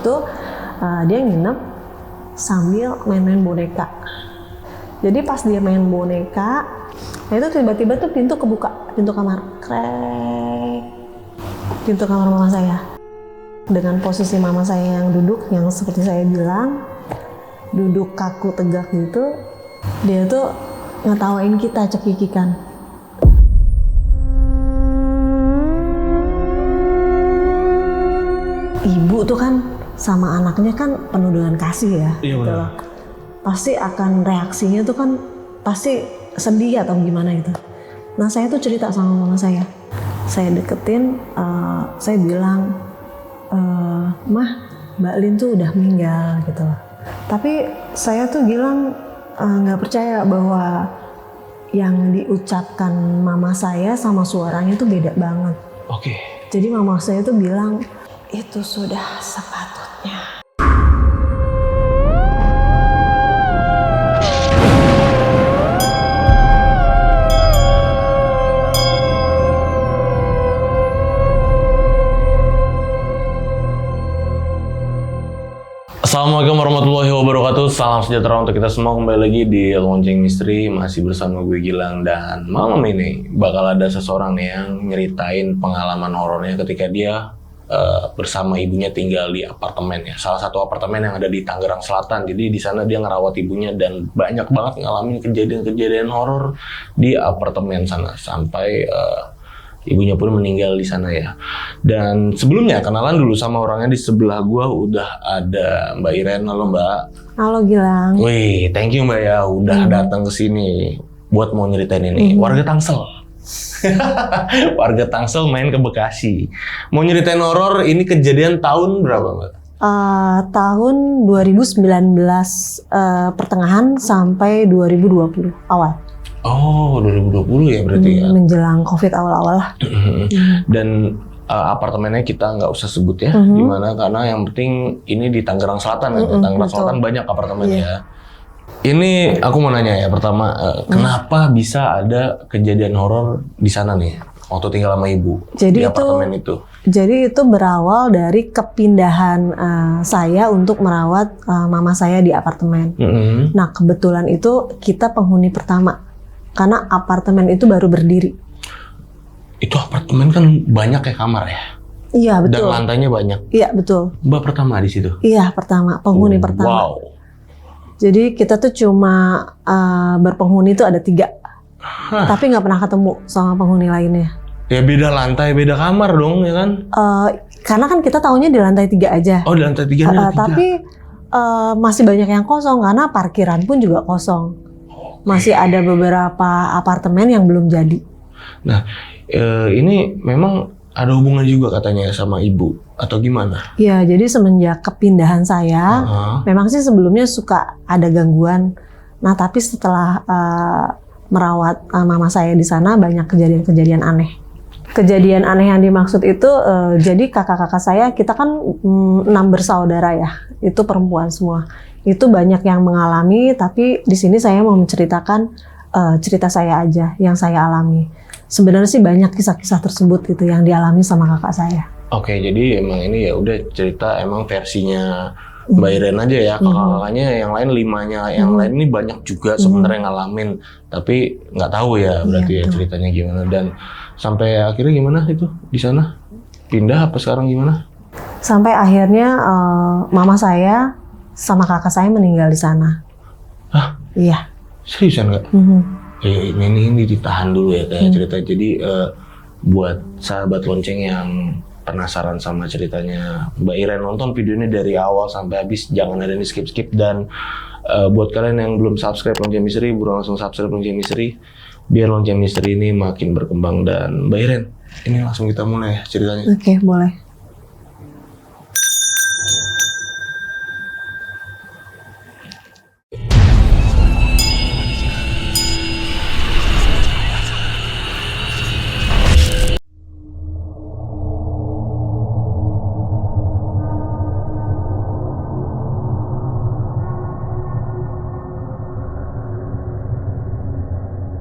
itu dia nginep sambil main-main boneka. Jadi pas dia main boneka, nah itu tiba-tiba tuh pintu kebuka, pintu kamar, krek, pintu kamar mama saya. Dengan posisi mama saya yang duduk, yang seperti saya bilang, duduk kaku tegak gitu, dia tuh ngetawain kita, cekikikan. Ibu tuh kan sama anaknya kan penuh dengan kasih ya, iya, gitu loh. Pasti akan reaksinya tuh kan pasti sedih atau gimana gitu. Nah saya tuh cerita sama mama saya deketin, saya bilang, Mah, Mbak Lin tuh udah meninggal gitu loh. Tapi saya tuh bilang nggak percaya bahwa yang diucapkan mama saya sama suaranya tuh beda banget. Oke. Jadi mama saya tuh bilang, itu sudah sepatutnya. Assalamualaikum warahmatullahi wabarakatuh. Salam sejahtera untuk kita semua. Kembali lagi di Lonceng Misteri. Masih bersama gue Gilang. Dan malam ini bakal ada seseorang nih yang nyeritain pengalaman horornya ketika dia bersama ibunya tinggal di apartemen ya. Salah satu apartemen yang ada di Tangerang Selatan. Jadi di sana dia ngerawat ibunya dan banyak banget ngalamin kejadian-kejadian horor di apartemen sana sampai ibunya pun meninggal di sana ya. Dan sebelumnya kenalan dulu sama orangnya. Di sebelah gua udah ada Mbak Iren. Halo Mbak. Halo Gilang. Wih, thank you Mbak ya udah datang ke sini buat mau nyeritain ini. Warga Tangsel. Warga Tangsel main ke Bekasi. Mau nyeritain horor, ini kejadian tahun berapa Mbak? Tahun 2019 pertengahan sampai 2020 awal. Oh, 2020 ya berarti ya. Menjelang COVID awal-awal lah. Dan apartemennya kita nggak usah sebut ya, gimana karena yang penting ini di Tangerang Selatan kan. Tangerang Selatan banyak apartemennya ya. Ini aku mau nanya ya pertama, kenapa bisa ada kejadian horor di sana nih waktu tinggal sama ibu di apartemen itu? Jadi itu berawal dari kepindahan saya untuk merawat mama saya di apartemen. Nah kebetulan itu kita penghuni pertama. Karena apartemen itu baru berdiri. Itu apartemen kan banyak ya kamar ya? Iya betul. Dan lantainya banyak. Iya betul. Mbak pertama di situ? Iya pertama, penghuni pertama. Wow. Jadi kita tuh cuma berpenghuni tuh ada 3. Tapi nggak pernah ketemu sama penghuni lainnya. Ya beda lantai, beda kamar dong ya kan? Karena kan kita taunya di lantai 3 aja. Oh di lantai 3 ada 3. Tapi masih banyak yang kosong karena parkiran pun juga kosong. Masih ada beberapa apartemen yang belum jadi. Nah, ini memang ada hubungan juga katanya sama ibu atau gimana? Ya, jadi semenjak kepindahan saya, memang sih sebelumnya suka ada gangguan. Nah, tapi setelah merawat mama saya di sana, banyak kejadian-kejadian aneh. Kejadian aneh yang dimaksud itu, jadi kakak-kakak saya, kita kan 6 bersaudara ya, itu perempuan semua. Itu banyak yang mengalami, tapi di sini saya mau menceritakan cerita saya aja yang saya alami. Sebenarnya sih banyak kisah-kisah tersebut gitu yang dialami sama kakak saya. Oke, jadi emang ini ya udah cerita emang versinya Mbak Iren aja ya, kakak-kakaknya yang lain 5-nya, yang lain ini banyak juga sebenarnya ngalamin, tapi nggak tahu ya berarti ya ceritanya gimana. Dan sampai akhirnya gimana itu di sana? Pindah apa sekarang gimana? Sampai akhirnya mama saya sama kakak saya meninggal di sana. Hah? Iya. Seriusan nggak? Ini ditahan dulu ya kayak cerita. Jadi buat sahabat lonceng yang penasaran sama ceritanya Mbak Iren, nonton video ini dari awal sampai habis, jangan ada ini skip-skip. Dan buat kalian yang belum subscribe Lonceng Misteri, buruan langsung subscribe Lonceng Misteri biar Lonceng Misteri ini makin berkembang. Dan Mbak Iren, ini langsung kita mulai ya ceritanya. Oke, boleh.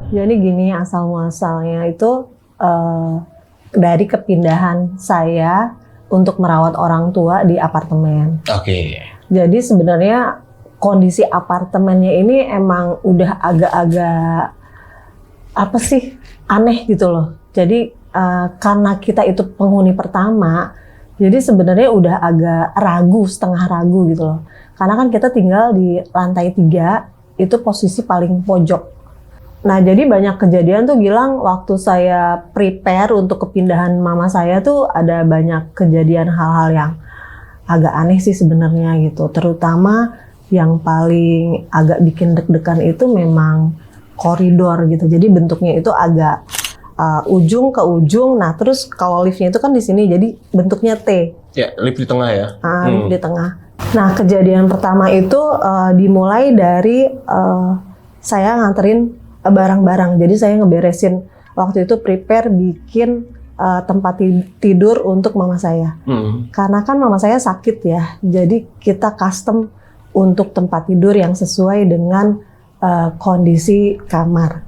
Jadi gini asal muasalnya itu dari kepindahan saya untuk merawat orang tua di apartemen. Oke. Jadi sebenarnya kondisi apartemennya ini emang udah agak-agak apa sih, aneh gitu loh. Jadi karena kita itu penghuni pertama, jadi sebenarnya udah agak ragu, setengah ragu gitu loh. Karena kan kita tinggal di lantai 3, itu posisi paling pojok. Nah, jadi banyak kejadian tuh Gilang, waktu saya prepare untuk kepindahan mama saya tuh ada banyak kejadian hal-hal yang agak aneh sih sebenarnya gitu. Terutama yang paling agak bikin deg-degan itu memang koridor gitu. Jadi bentuknya itu agak ujung ke ujung. Nah, terus kalau liftnya itu kan di sini, jadi bentuknya T. Ya, lift di tengah ya? Lift di tengah. Nah, kejadian pertama itu dimulai dari saya nganterin barang-barang. Jadi saya ngeberesin waktu itu prepare bikin tempat tidur untuk mama saya. Karena kan mama saya sakit ya. Jadi kita custom untuk tempat tidur yang sesuai dengan kondisi kamar.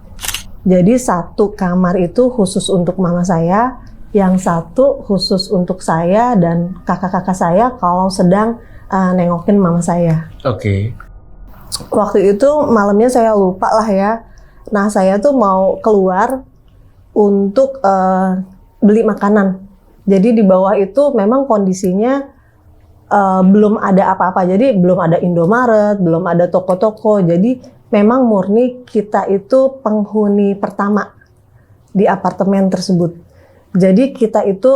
Jadi satu kamar itu khusus untuk mama saya, yang satu khusus untuk saya dan kakak-kakak saya kalau sedang nengokin mama saya. Oke. Waktu itu malamnya saya lupa lah ya. Nah, saya tuh mau keluar untuk beli makanan. Jadi di bawah itu memang kondisinya belum ada apa-apa. Jadi belum ada Indomaret, belum ada toko-toko. Jadi memang murni kita itu penghuni pertama di apartemen tersebut. Jadi kita itu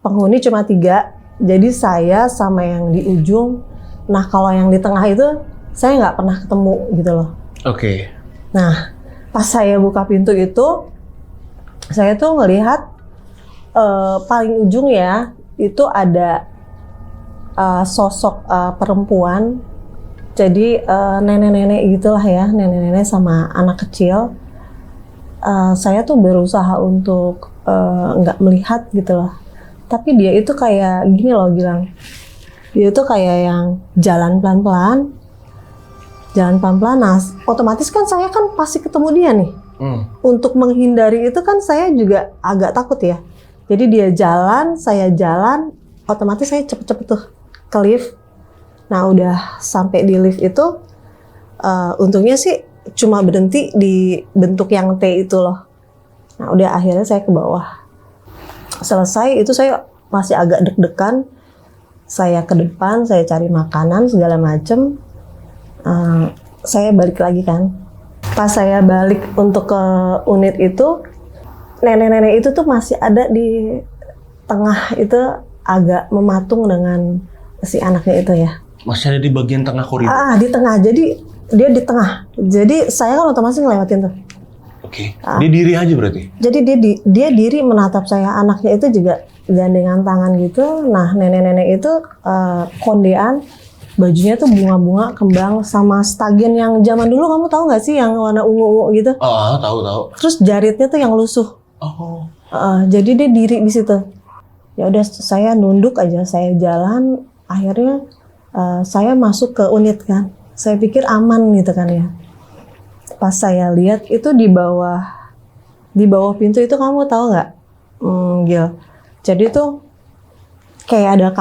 penghuni cuma 3. Jadi saya sama yang di ujung. Nah, kalau yang di tengah itu saya nggak pernah ketemu gitu loh. Oke. Nah, pas saya buka pintu itu, saya tuh ngelihat paling ujung ya, itu ada sosok perempuan. Jadi nenek-nenek gitulah ya, nenek-nenek sama anak kecil. Saya tuh berusaha untuk nggak melihat gitu loh. Tapi dia itu kayak gini loh Gilang. Dia itu kayak yang jalan pelan-pelan. Nah otomatis kan saya kan pasti ketemu dia nih. Untuk menghindari itu kan saya juga agak takut ya. Jadi dia jalan, saya jalan, otomatis saya cepet-cepet tuh ke lift. Nah udah sampai di lift itu, untungnya sih cuma berhenti di bentuk yang T itu loh. Nah udah akhirnya saya ke bawah. Selesai itu saya masih agak deg-degan. Saya ke depan, saya cari makanan segala macem. Saya balik lagi kan. Pas saya balik untuk ke unit itu, nenek-nenek itu tuh masih ada di tengah itu, agak mematung dengan si anaknya itu ya. Masih ada di bagian tengah koridor? Di tengah. Jadi dia di tengah. Jadi saya kan otomatis ngelewatin tuh. Oke. Dia diri aja berarti? Jadi dia diri menatap saya. Anaknya itu juga gandengan tangan gitu. Nah nenek-nenek itu kondean. Bajunya tuh bunga-bunga kembang sama stagen yang zaman dulu, kamu tahu nggak sih yang warna ungu-ungu gitu? Tahu. Terus jaritnya tuh yang lusuh. Jadi dia diri di situ. Ya udah saya nunduk aja, saya jalan. Akhirnya saya masuk ke unit kan. Saya pikir aman gitu kan ya. Pas saya lihat itu di bawah pintu itu, kamu tahu nggak, Gil? Jadi tuh kayak ada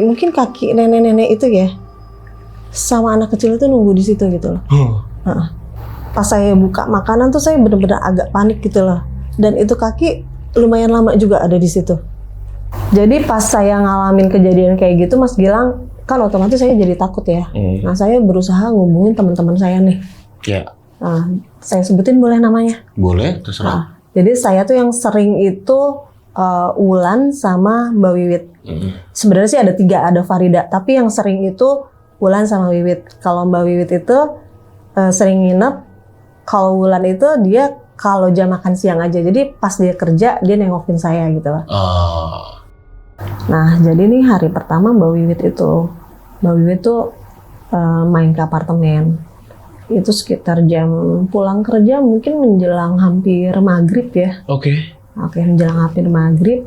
mungkin kaki nenek-nenek itu ya, sama anak kecil itu nunggu di situ gitu loh. Pas saya buka makanan tuh saya bener-bener agak panik gitu loh. Dan itu kaki lumayan lama juga ada di situ. Jadi pas saya ngalamin kejadian kayak gitu, Mas Gilang, kan otomatis saya jadi takut ya. Nah saya berusaha ngubungin teman-teman saya nih. Ya. Saya sebutin boleh namanya? Boleh, terserah. Jadi saya tuh yang sering itu Wulan sama Mbak Wiwit. Sebenarnya sih ada 3, ada Farida, tapi yang sering itu Wulan sama Wiwit. Kalau Mbak Wiwit itu sering nginep, kalau Wulan itu dia kalau jam makan siang aja. Jadi pas dia kerja dia nengokin saya gitu lah. Nah jadi nih hari pertama Mbak Wiwit tuh main ke apartemen. Itu sekitar jam pulang kerja mungkin menjelang hampir maghrib ya. Oke, menjelang hampir maghrib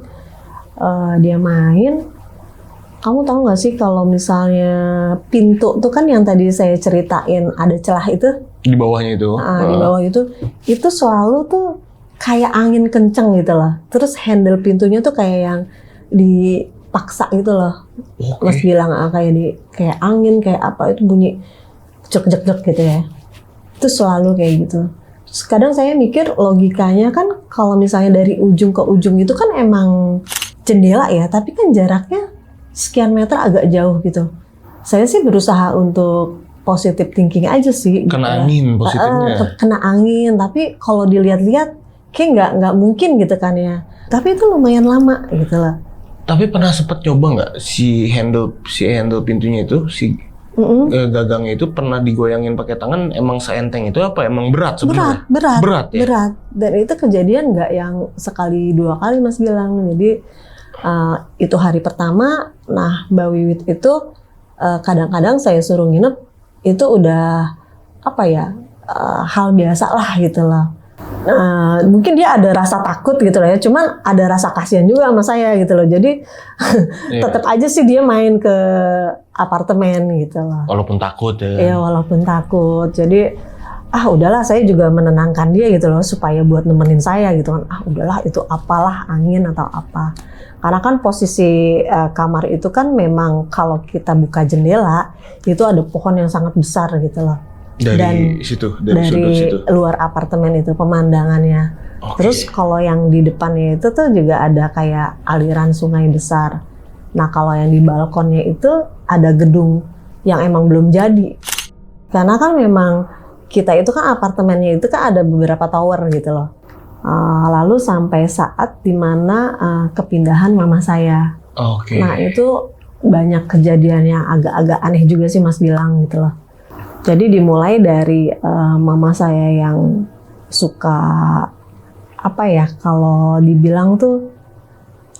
dia main. Kamu tahu nggak sih kalau misalnya pintu tuh kan yang tadi saya ceritain ada celah itu? Di bawahnya itu? Di bawah itu selalu tuh kayak angin kenceng gitu loh. Terus handle pintunya tuh kayak yang dipaksa gitu loh. Mas bilang kayak angin kayak apa itu bunyi jek-jek-jek gitu ya. Itu selalu kayak gitu. Terus kadang saya mikir logikanya kan kalau misalnya dari ujung ke ujung itu kan emang jendela ya, tapi kan jaraknya sekian meter agak jauh gitu. Saya sih berusaha untuk positive thinking aja sih. Kena angin positifnya. Kena angin, tapi kalau dilihat-lihat kayak nggak mungkin gitu kan ya. Tapi itu lumayan lama gitu lah. Tapi pernah sempet coba nggak si handle pintunya itu, si gagangnya itu pernah digoyangin pakai tangan? Emang seenteng itu apa? Emang berat sebenarnya? Berat ya? Berat. Dan itu kejadian nggak yang sekali 2 kali Mas bilang. Jadi itu hari pertama, nah Mbak Wiwit itu kadang-kadang saya suruh nginep itu udah apa ya hal biasa lah gitu loh. Mungkin dia ada rasa takut gitu loh ya, cuman ada rasa kasihan juga sama saya gitu loh. Jadi tetap aja sih dia main ke apartemen gitu loh. Walaupun takut ya. Iya walaupun takut. Jadi udahlah saya juga menenangkan dia gitu loh supaya buat nemenin saya gitu kan. Udahlah itu apalah angin atau apa. Karena kan posisi kamar itu kan memang kalau kita buka jendela itu ada pohon yang sangat besar gitu loh. Dari sudut situ. Luar apartemen itu pemandangannya. Terus kalau yang di depannya itu tuh juga ada kayak aliran sungai besar. Nah kalau yang di balkonnya itu ada gedung yang emang belum jadi. Karena kan memang kita itu kan apartemennya itu kan ada beberapa tower gitu loh. Lalu sampai saat dimana kepindahan mama saya. Nah itu banyak kejadian yang agak-agak aneh juga sih Mas bilang gitu loh. Jadi dimulai dari mama saya yang suka apa ya kalau dibilang tuh,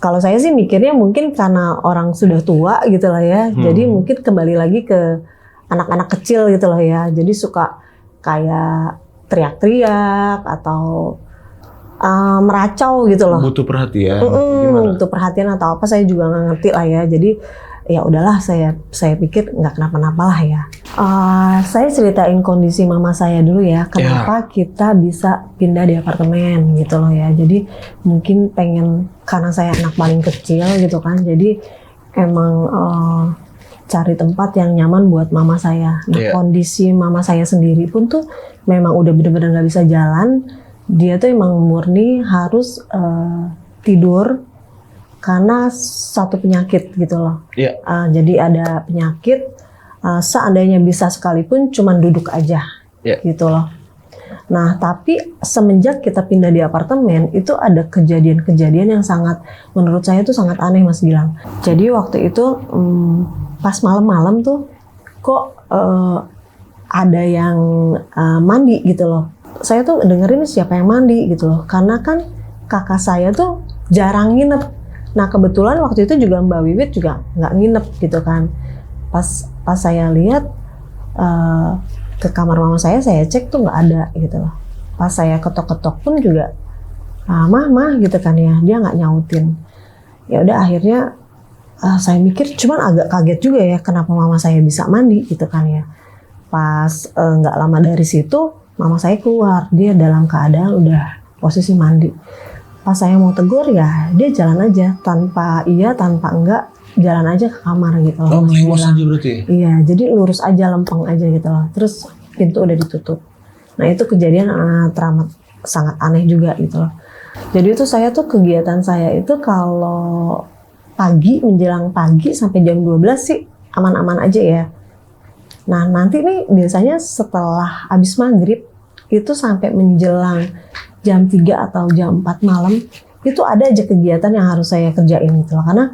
kalau saya sih mikirnya mungkin karena orang sudah tua gitu lah ya. Jadi mungkin kembali lagi ke anak-anak kecil gitu loh ya. Jadi suka kayak teriak-teriak atau meracau gitu loh. Butuh perhatian. Butuh perhatian atau apa saya juga nggak ngerti lah ya. Jadi ya udahlah saya pikir nggak kenapa-napa lah ya. Saya ceritain kondisi mama saya dulu ya. Kenapa kita bisa pindah di apartemen gitu loh ya. Jadi mungkin pengen karena saya anak paling kecil gitu kan. Jadi emang cari tempat yang nyaman buat mama saya. Nah kondisi mama saya sendiri pun tuh memang udah bener-bener nggak bisa jalan. Dia tuh emang murni harus tidur karena satu penyakit gitu loh. Jadi ada penyakit, seandainya bisa sekalipun cuman duduk aja gitu loh. Nah tapi semenjak kita pindah di apartemen itu ada kejadian-kejadian yang sangat, menurut saya tuh sangat aneh Mas Gilang. Jadi waktu itu pas malam-malam tuh kok ada yang mandi gitu loh. Saya tuh dengerin siapa yang mandi gitu loh. Karena kan kakak saya tuh jarang nginep. Nah kebetulan waktu itu juga Mbak Wiwit juga nggak nginep gitu kan. Pas saya lihat ke kamar mama saya cek tuh nggak ada gitu loh. Pas saya ketok-ketok pun juga mah gitu kan ya, dia nggak nyautin. Ya udah akhirnya saya mikir, cuman agak kaget juga ya kenapa mama saya bisa mandi gitu kan ya. Pas nggak lama dari situ mama saya keluar, dia dalam keadaan udah posisi mandi. Pas saya mau tegur ya dia jalan aja tanpa iya tanpa enggak, jalan aja ke kamar gitu loh. Melengos aja berarti? Iya, jadi lurus aja lempeng aja gitu loh. Terus pintu udah ditutup. Nah itu kejadian teramat sangat aneh juga gitu loh. Jadi itu saya tuh kegiatan saya itu kalau pagi menjelang pagi sampai jam 12 sih aman-aman aja ya. Nah nanti nih biasanya setelah habis maghrib itu sampai menjelang jam 3 atau jam 4 malam itu ada aja kegiatan yang harus saya kerjain gitu loh. Karena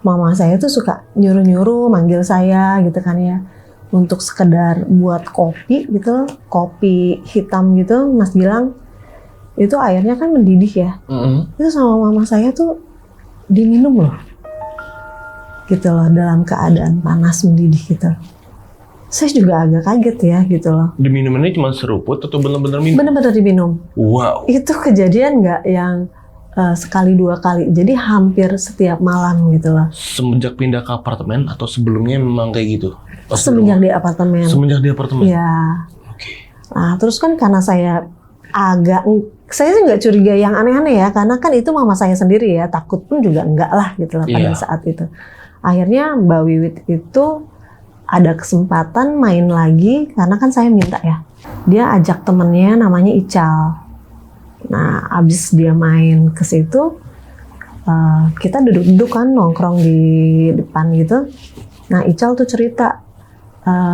mama saya tuh suka nyuruh-nyuruh manggil saya gitu kan ya untuk sekedar buat kopi gitu, kopi hitam gitu Mas bilang. Itu airnya kan mendidih ya. Itu sama mama saya tuh diminum loh. Gitu loh dalam keadaan panas mendidih gitu. Saya juga agak kaget ya gitu loh. Diminumannya cuma seruput atau benar-benar minum? Benar-benar diminum. Wow. Itu kejadian nggak yang sekali 2 kali, jadi hampir setiap malam gitu loh. Semenjak pindah ke apartemen atau sebelumnya memang kayak gitu? Semenjak di apartemen. Semenjak di apartemen? Iya. Nah terus kan karena saya agak, saya sih nggak curiga yang aneh-aneh ya, karena kan itu mama saya sendiri ya, takut pun juga enggak lah gitu loh pada saat itu. Akhirnya Mbak Wiwit itu ada kesempatan main lagi, karena kan saya minta ya, dia ajak temennya namanya Ical. Nah, abis dia main ke situ, kita duduk-duduk kan nongkrong di depan gitu. Nah, Ical tuh cerita,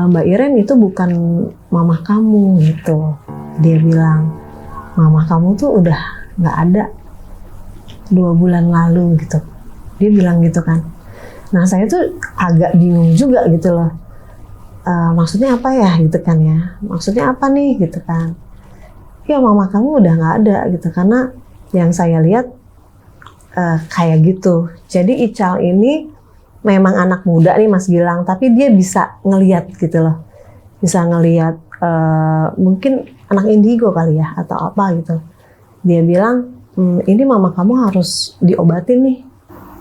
Mbak Iren itu bukan mama kamu gitu. Dia bilang, mama kamu tuh udah nggak ada 2 bulan lalu gitu. Dia bilang gitu kan. Nah, saya tuh agak bingung juga gitu loh. Maksudnya apa ya gitu kan ya. Maksudnya apa nih gitu kan. Ya mama kamu udah nggak ada gitu. Karena yang saya lihat kayak gitu. Jadi Ical ini memang anak muda nih Mas Gilang. Tapi dia bisa ngelihat gitu loh. Bisa ngelihat mungkin anak indigo kali ya atau apa gitu. Dia bilang, ini mama kamu harus diobatin nih.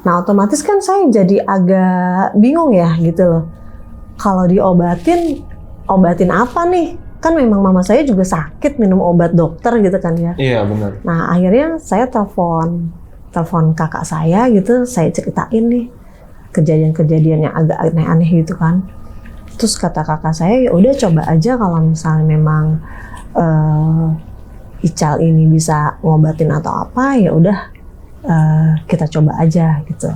Nah otomatis kan saya jadi agak bingung ya gitu loh. Kalau diobatin, obatin apa nih? Kan memang mama saya juga sakit minum obat dokter gitu kan ya. Iya benar. Nah akhirnya saya telepon kakak saya gitu, saya ceritain nih kejadian-kejadian yang agak aneh-aneh gitu kan. Terus kata kakak saya, ya udah coba aja kalau misalnya memang Ical ini bisa ngobatin atau apa, ya udah kita coba aja gitu.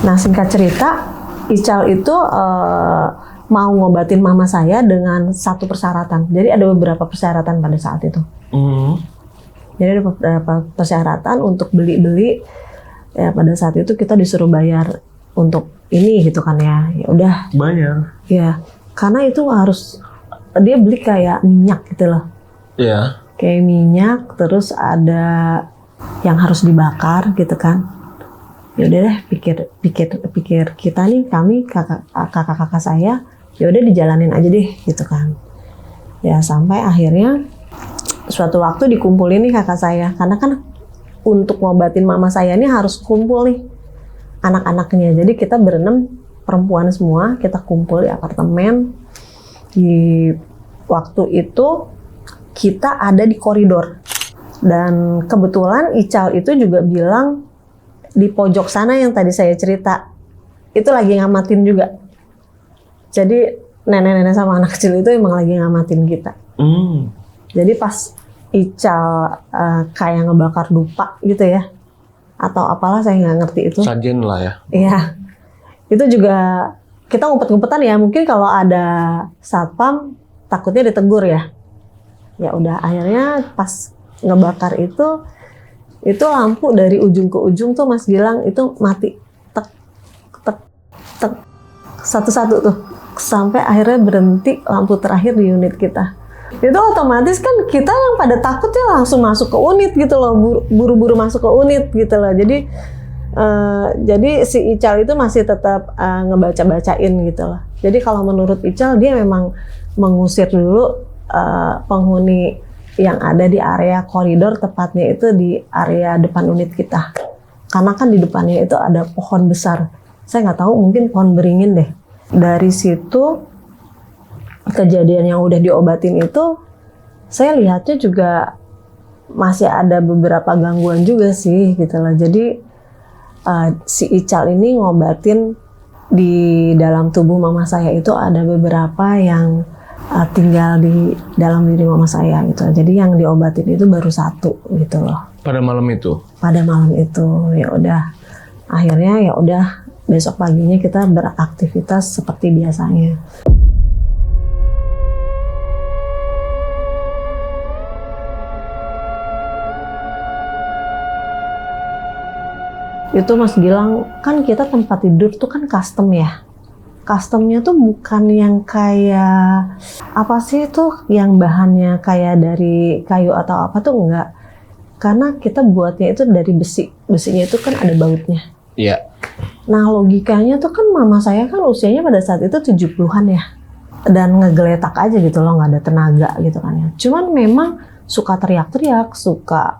Nah singkat cerita, Ical itu mau ngobatin mama saya dengan satu persyaratan. Jadi ada beberapa persyaratan pada saat itu. Jadi ada beberapa persyaratan untuk beli-beli. Ya pada saat itu kita disuruh bayar untuk ini gitu kan ya. Ya udah. Bayar. Ya, karena itu harus dia beli kayak minyak gitu loh. Iya. Kayak minyak, terus ada yang harus dibakar gitu kan. Ya udah deh, pikir kita nih, kami kakak-kakak saya, ya udah dijalanin aja deh gitu kan. Ya sampai akhirnya suatu waktu dikumpulin nih kakak saya, karena kan untuk ngobatin mama saya ini harus kumpul nih anak-anaknya. Jadi kita berenam perempuan semua, kita kumpul di apartemen. Di waktu itu kita ada di koridor. Dan kebetulan Ical itu juga bilang di pojok sana yang tadi saya cerita, itu lagi ngamatin juga. Jadi nenek-nenek sama anak kecil itu emang lagi ngamatin kita. Jadi pas Ical kayak ngebakar dupa gitu ya, atau apalah saya nggak ngerti itu. Sajen lah ya. Iya, itu juga kita ngumpet-ngumpetan ya. Mungkin kalau ada satpam takutnya ditegur ya. Ya udah akhirnya pas ngebakar itu lampu dari ujung ke ujung tuh Mas Gilang itu mati, tek tek tek satu-satu tuh sampai akhirnya berhenti lampu terakhir di unit kita. Itu otomatis kan kita yang pada takut ya langsung masuk ke unit gitu loh, buru-buru masuk ke unit gitu loh. Jadi si Ical itu masih tetap ngebaca-bacain gitu loh. Jadi kalau menurut Ical dia memang mengusir dulu penghuni yang ada di area koridor, tepatnya itu di area depan unit kita. Karena kan di depannya itu ada pohon besar. Saya nggak tahu, mungkin pohon beringin deh. Dari situ kejadian yang udah diobatin itu, saya lihatnya juga masih ada beberapa gangguan juga sih gitu loh. Jadi si Ical ini ngobatin di dalam tubuh mama saya itu ada beberapa yang tinggal di dalam diri mama saya gitu. Jadi yang diobatin itu baru 1 gitu loh. Pada malam itu. Pada malam itu ya udah. Akhirnya ya udah besok paginya kita beraktivitas seperti biasanya. Itu Mas Gilang, kan kita tempat tidur tuh kan custom ya. Customnya tuh bukan yang kayak apa sih tuh yang bahannya kayak dari kayu atau apa tuh enggak. Karena kita buatnya itu dari besi. Besinya itu kan ada bautnya. Iya. Nah logikanya tuh kan mama saya kan usianya pada saat itu 70-an ya. Dan ngegeletak aja gitu loh, nggak ada tenaga gitu kan ya. Cuman memang suka teriak-teriak, suka,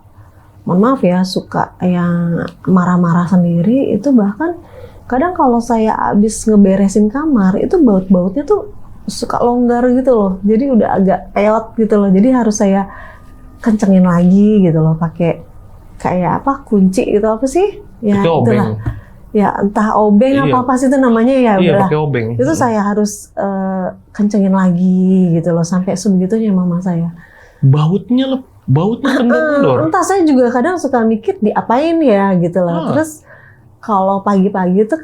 mohon maaf ya, suka yang marah-marah sendiri. Itu bahkan kadang kalau saya abis ngeberesin kamar, itu baut-bautnya tuh suka longgar gitu loh. Jadi udah agak peot gitu loh. Jadi harus saya kencengin lagi gitu loh, pakai kayak apa kunci gitu, apa sih ya Itu obeng. itulah ya, entah obeng Iya. apa sih itu namanya ya, Iya, udahlah. pakai obeng. Itu saya harus kencengin lagi gitu loh, sampai sebegitunya mama saya. Bautnya kendor. Entah, saya juga kadang suka mikir diapain ya gitu loh. Terus kalau pagi-pagi tuh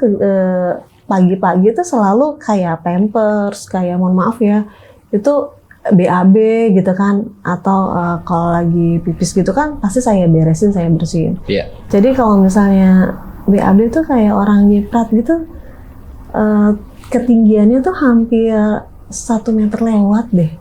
pagi-pagi tuh selalu kayak Pampers, kayak mohon maaf ya, itu BAB gitu kan, atau kalau lagi pipis gitu kan pasti saya beresin, saya bersihin. Iya. Jadi kalau misalnya BAB tuh kayak orang nyiprat gitu, ketinggiannya tuh hampir 1 meter lewat deh.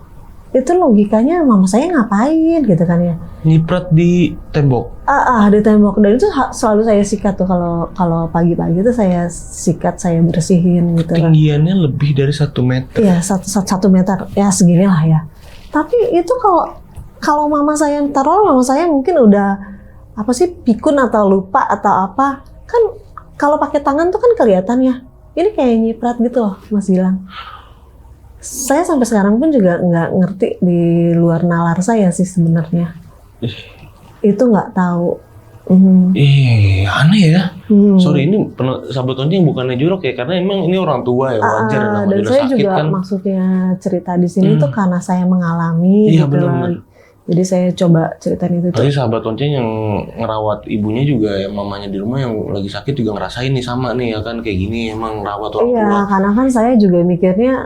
Itu logikanya mama saya ngapain gitu kan ya? Nyiprat di tembok. Di tembok, dan itu selalu saya sikat tuh kalau pagi-pagi tuh saya sikat, saya bersihin gitu kan. Tinggiannya lebih dari 1 meter. Iya, 1 meter ya, segini lah ya. Tapi itu kalau mama saya taruh, mama saya mungkin udah apa sih, pikun atau lupa atau apa kan. Kalau pakai tangan tuh kan kelihatan ya. Ini kayak nyiprat gitu loh, Mas Gilang. Saya sampai sekarang pun juga nggak ngerti di luar nalar saya sih sebenarnya. Itu nggak tahu. Aneh ya. Sorry, ini sahabat onceng bukannya jorok ya, karena emang ini orang tua ya, wajar namanya dan udah saya sakit juga kan. maksudnya cerita di sini tuh karena saya mengalami Iya, gitu benar-benar. lah. Jadi saya coba ceritain itu tuh. Berarti sahabat onceng yang ngerawat ibunya juga, ya mamanya di rumah yang lagi sakit juga ngerasain nih sama nih ya kan, kayak gini emang ngerawat orang tua. Iya, karena kan saya juga mikirnya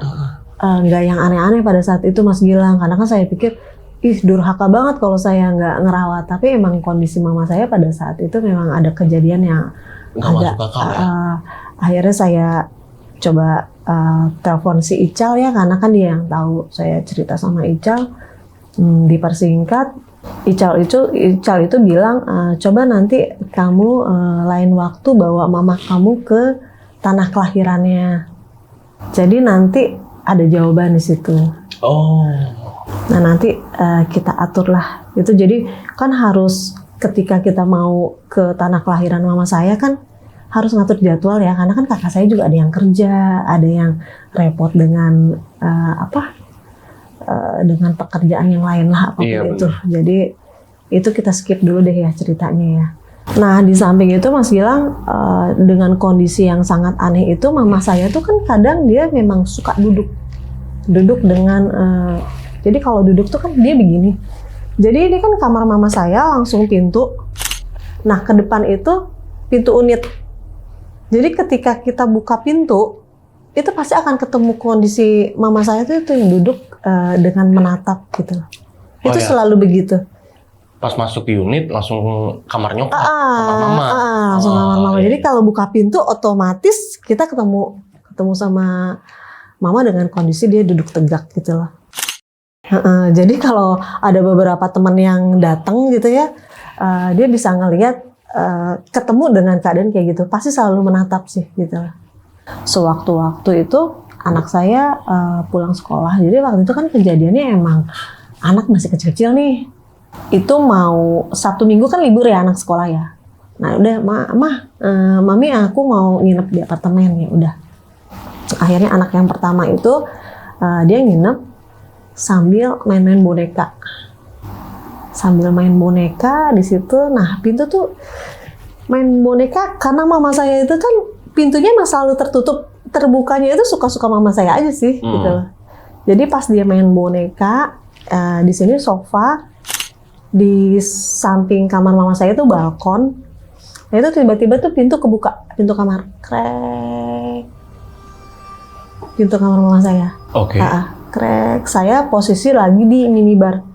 nggak yang aneh-aneh pada saat itu Mas Gilang, karena kan saya pikir durhaka banget kalau saya nggak ngerawat. Tapi emang kondisi mama saya pada saat itu memang ada kejadian yang Nggak agak masuk akal ya. akhirnya saya coba telepon si Ical ya, karena kan dia yang tahu. Saya cerita sama Ical, dipersingkat, Ical itu bilang coba nanti kamu lain waktu bawa mama kamu ke tanah kelahirannya. Jadi nanti ada jawaban di situ. Oh. Nah nanti kita aturlah itu. Jadi kan harus ketika kita mau ke tanah kelahiran mama saya kan harus ngatur jadwal ya, karena kan kakak saya juga ada yang kerja, ada yang repot dengan dengan pekerjaan yang lain lah apapun Iya, itu. Jadi itu kita skip dulu deh ya ceritanya ya. Nah di samping itu Mas Gilang, dengan kondisi yang sangat aneh itu, mama saya tuh kan kadang dia memang suka duduk dengan jadi kalau duduk tuh kan dia begini. Jadi ini kan kamar mama saya langsung pintu. Nah ke depan itu pintu unit. Jadi ketika kita buka pintu itu pasti akan ketemu kondisi mama saya tuh itu yang duduk dengan menatap gitu. Itu ya. Selalu begitu. Pas masuk unit langsung kamar nyokap, kamar mama. Langsung kamar mama. Jadi kalau buka pintu otomatis kita ketemu sama mama dengan kondisi dia duduk tegak gitu loh. Jadi kalau ada beberapa teman yang datang gitu ya, dia bisa ngelihat ketemu dengan keadaan kayak gitu, pasti selalu menatap sih gitu loh. Sewaktu-waktu itu anak saya pulang sekolah. Jadi waktu itu kan kejadiannya emang anak masih kecil-kecil nih. Itu mau Sabtu Minggu kan libur ya anak sekolah ya. Nah udah mami aku mau nginep di apartemen ya udah. Akhirnya anak yang pertama itu dia nginep sambil main-main boneka. Sambil main boneka di situ. Nah pintu tuh main boneka karena mama saya itu kan pintunya emang selalu tertutup. Terbukanya itu suka-suka mama saya aja sih gitu loh. Jadi pas dia main boneka, di sini sofa, di samping kamar mama saya itu balkon. Nah itu tiba-tiba tuh pintu kebuka, pintu kamar, krek, pintu kamar mama saya. Oke. Krek. Saya posisi lagi di minibar.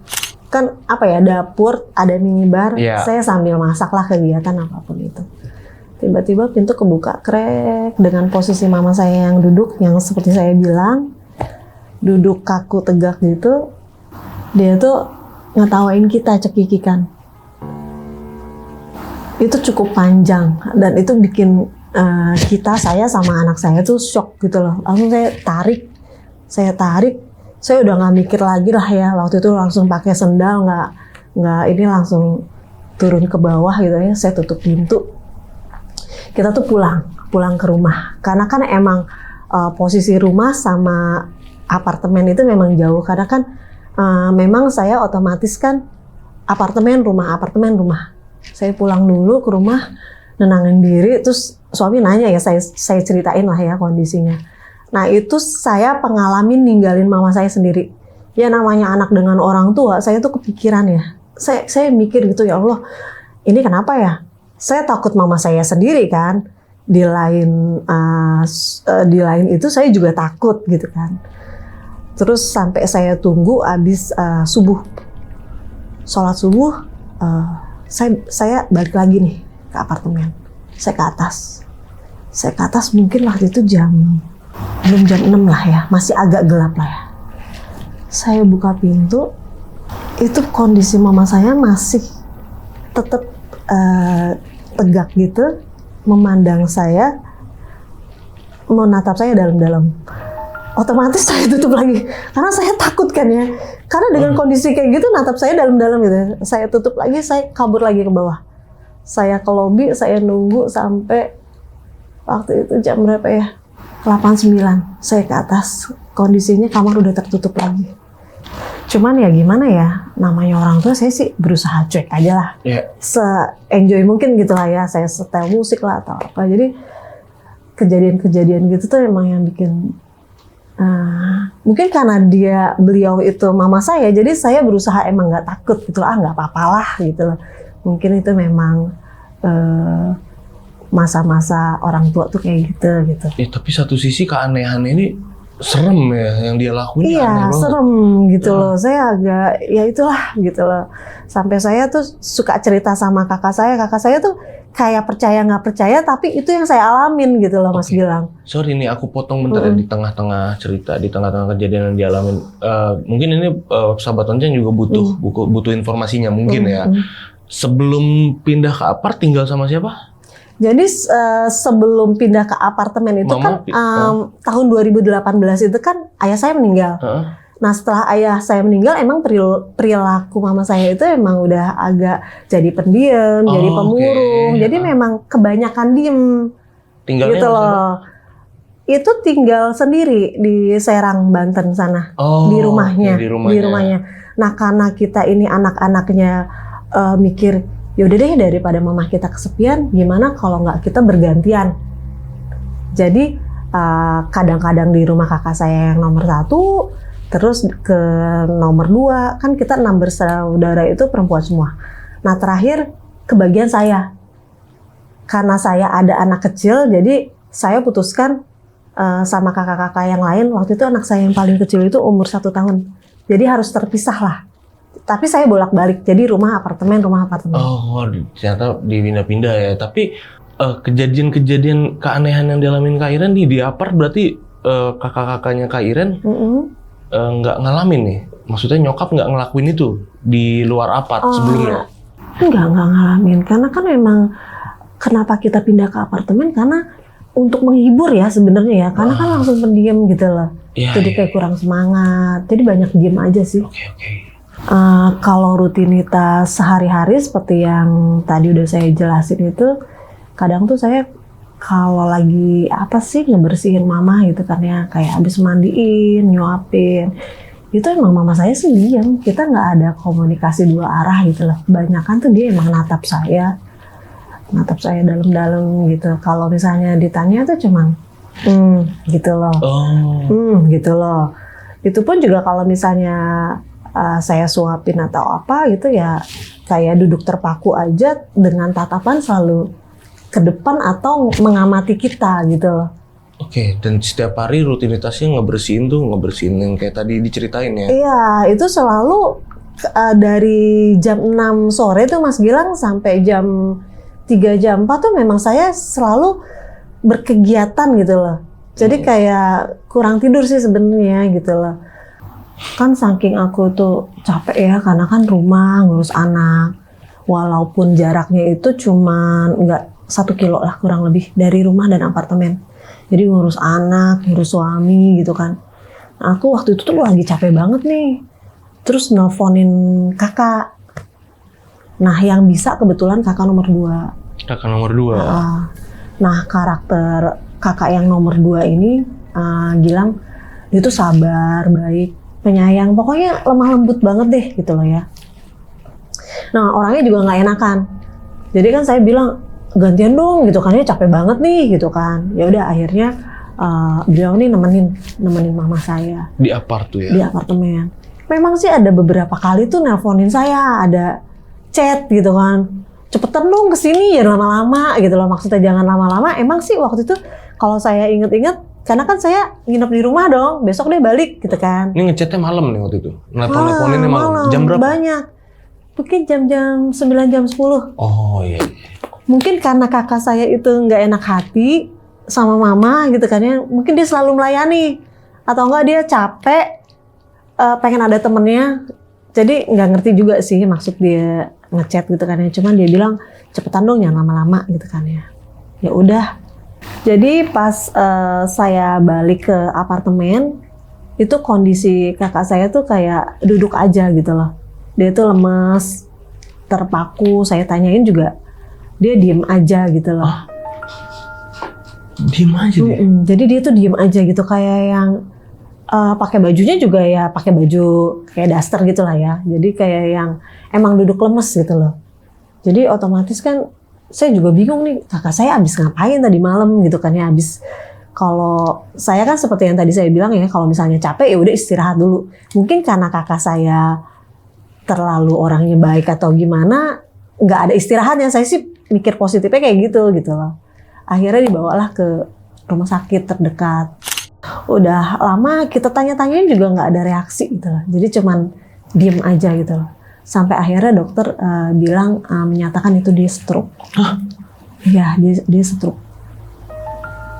Kan apa ya, dapur ada minibar. Yeah. Saya sambil masak lah, kegiatan apapun itu. Tiba-tiba pintu kebuka, krek, dengan posisi mama saya yang duduk, yang seperti saya bilang, duduk kaku tegak gitu. Dia tuh ngetawain kita, cekikikan. Itu cukup panjang dan itu bikin saya sama anak saya tuh shock gitu loh. Langsung saya tarik, saya udah nggak mikir lagi lah ya. Waktu itu langsung pakai sendal, nggak ini langsung turun ke bawah gitu ya. Saya tutup pintu. Kita tuh pulang ke rumah karena kan emang posisi rumah sama apartemen itu memang jauh, karena kan memang saya otomatis kan apartemen rumah. Saya pulang dulu ke rumah, nenangin diri, terus suami nanya ya, saya ceritain lah ya kondisinya. Nah itu saya pengalamin ninggalin mama saya sendiri. Ya namanya anak dengan orang tua, saya tuh kepikiran ya. Saya mikir gitu, ya Allah, ini kenapa ya? Saya takut mama saya sendiri kan. Di lain itu saya juga takut gitu kan. Terus sampai saya tunggu abis subuh, sholat subuh, saya balik lagi nih ke apartemen. Saya ke atas mungkin waktu itu belum jam 6 lah ya, masih agak gelap lah ya. Saya buka pintu, itu kondisi mama saya masih tetap tegak gitu, memandang saya, menatap saya dalam-dalam. Otomatis saya tutup lagi, karena saya takut kan ya. Karena dengan kondisi kayak gitu, natap saya dalam-dalam gitu. Saya tutup lagi, saya kabur lagi ke bawah. Saya ke lobi, saya nunggu sampai waktu itu jam berapa ya? 8-9. Saya ke atas, kondisinya kamar udah tertutup lagi. Cuman ya gimana ya, namanya orang tua, saya sih berusaha cuek aja lah. Se-enjoy mungkin gitu lah ya, saya setel musik lah atau apa. Jadi kejadian-kejadian gitu tuh emang yang bikin, mungkin karena beliau itu mama saya, jadi saya berusaha emang nggak takut gitu, nggak apa-apalah gitu loh. Mungkin itu memang masa-masa orang tua tuh kayak gitu. Tapi satu sisi keanehan ini serem ya yang dia lakuin. Iya, serem gitu loh. Saya agak, ya itulah gitu loh. Sampai saya tuh suka cerita sama kakak saya tuh kayak percaya nggak percaya, tapi itu yang saya alamin gitu loh, Mas Gilang. Sorry nih, aku potong bentar ya, di tengah-tengah cerita, di tengah-tengah kejadian yang dialamin. Mungkin ini sahabat Onceng juga butuh informasinya mungkin ya. Sebelum pindah ke apart tinggal sama siapa? Jadi sebelum pindah ke apartemen itu tahun 2018 itu kan ayah saya meninggal. Nah setelah ayah saya meninggal, emang perilaku mama saya itu emang udah agak jadi pendiam, jadi pemurung. Jadi memang kebanyakan diem. Tinggalnya gitu loh. Itu tinggal sendiri di Serang, Banten sana, di rumahnya. Nah karena kita ini anak-anaknya mikir, yaudah deh daripada mama kita kesepian, gimana kalau nggak kita bergantian. Jadi kadang-kadang di rumah kakak saya yang nomor 1, terus ke nomor 2, kan kita 6 bersaudara itu perempuan semua. Nah terakhir kebagian saya, karena saya ada anak kecil, jadi saya putuskan sama kakak-kakak yang lain. Waktu itu anak saya yang paling kecil itu umur 1 tahun, jadi harus terpisah lah. Tapi saya bolak-balik, jadi rumah apartemen. Oh, ternyata dipindah-pindah ya. Tapi kejadian-kejadian keanehan yang dialamin Kak Iren di apart, berarti kakak-kakaknya Kak Iren nggak ngalamin nih? Maksudnya nyokap nggak ngelakuin itu di luar apart sebelumnya? Nggak ngalamin, karena kan memang kenapa kita pindah ke apartemen, karena untuk menghibur ya sebenarnya ya, karena kan langsung pendiam gitu loh. Jadi kayak kurang semangat, jadi banyak diem aja sih. Oke. Kalau rutinitas sehari-hari seperti yang tadi udah saya jelasin itu, kadang tuh saya kalau lagi ngebersihin mama gitu kan ya, kayak habis mandiin, nyuapin, itu emang mama saya sih diam, kita nggak ada komunikasi 2 arah gitu loh. Kebanyakan tuh dia emang natap saya dalam-dalam gitu. Kalau misalnya ditanya tuh cuman gitu loh. Gitu loh. Itu pun juga kalau misalnya saya suapin atau apa gitu ya, kayak duduk terpaku aja dengan tatapan selalu ke depan atau mengamati kita gitu loh. Oke, dan setiap hari rutinitasnya ngebersihin yang kayak tadi diceritain ya? Iya, itu selalu dari jam 6 sore tuh Mas Gilang sampai jam 3 jam 4 tuh memang saya selalu berkegiatan gitu loh. Jadi kayak kurang tidur sih sebenarnya gitu loh. Kan saking aku tuh capek ya, karena kan rumah ngurus anak, walaupun jaraknya itu cuman nggak 1 kilo lah kurang lebih dari rumah dan apartemen. Jadi ngurus anak, ngurus suami gitu kan. Nah, aku waktu itu tuh lagi capek banget nih. Terus nelfonin kakak. Nah yang bisa kebetulan kakak nomor 2. Kakak nomor 2. Nah karakter kakak yang nomor 2 ini Gilang, dia tuh sabar, baik, penyayang, pokoknya lemah lembut banget deh gitu loh ya. Nah orangnya juga nggak enakan. Jadi kan saya bilang gantian dong gitu kan, dia capek banget nih gitu kan. Ya udah akhirnya beliau nih nemenin mama saya Di apart tuh ya? di apartemen. Memang sih ada beberapa kali tuh nelponin saya, ada chat gitu kan. Cepetan dong kesini jangan lama-lama gitu loh. Maksudnya jangan lama-lama. Emang sih waktu itu kalau saya inget-inget, karena kan saya nginep di rumah dong, besok deh balik gitu kan. Ini ngechatnya malam nih waktu itu? Nelpon-nelponinnya malam? Jam berapa? Banyak. Mungkin jam-jam 9, jam 10. Oh iya. Mungkin karena kakak saya itu nggak enak hati sama mama gitu kan ya. Mungkin dia selalu melayani. Atau enggak dia capek, pengen ada temennya. Jadi nggak ngerti juga sih maksud dia ngechat gitu kan ya. Cuman dia bilang cepetan dong jangan lama-lama gitu kan ya. Ya udah. Jadi pas saya balik ke apartemen, itu kondisi kakak saya tuh kayak duduk aja gitu loh. Dia tuh lemes, terpaku. Saya tanyain juga, dia diem aja gitu loh. Diem aja dia? Jadi dia tuh diem aja gitu, kayak yang pakai bajunya juga ya pakai baju kayak daster gitu lah ya. Jadi kayak yang emang duduk lemes gitu loh. Jadi otomatis kan saya juga bingung nih, kakak saya abis ngapain tadi malam gitu kan ya. Abis, kalau saya kan seperti yang tadi saya bilang ya, kalau misalnya capek ya udah istirahat dulu. Mungkin karena kakak saya terlalu orangnya baik atau gimana, nggak ada istirahatnya. Saya sih mikir positifnya kayak gitu loh. Akhirnya dibawalah ke rumah sakit terdekat. Udah lama kita tanya-tanyain juga nggak ada reaksi gitu loh. Jadi cuman diem aja gitu loh. Sampai akhirnya dokter bilang menyatakan itu dia stroke. Hah? Iya, dia stroke.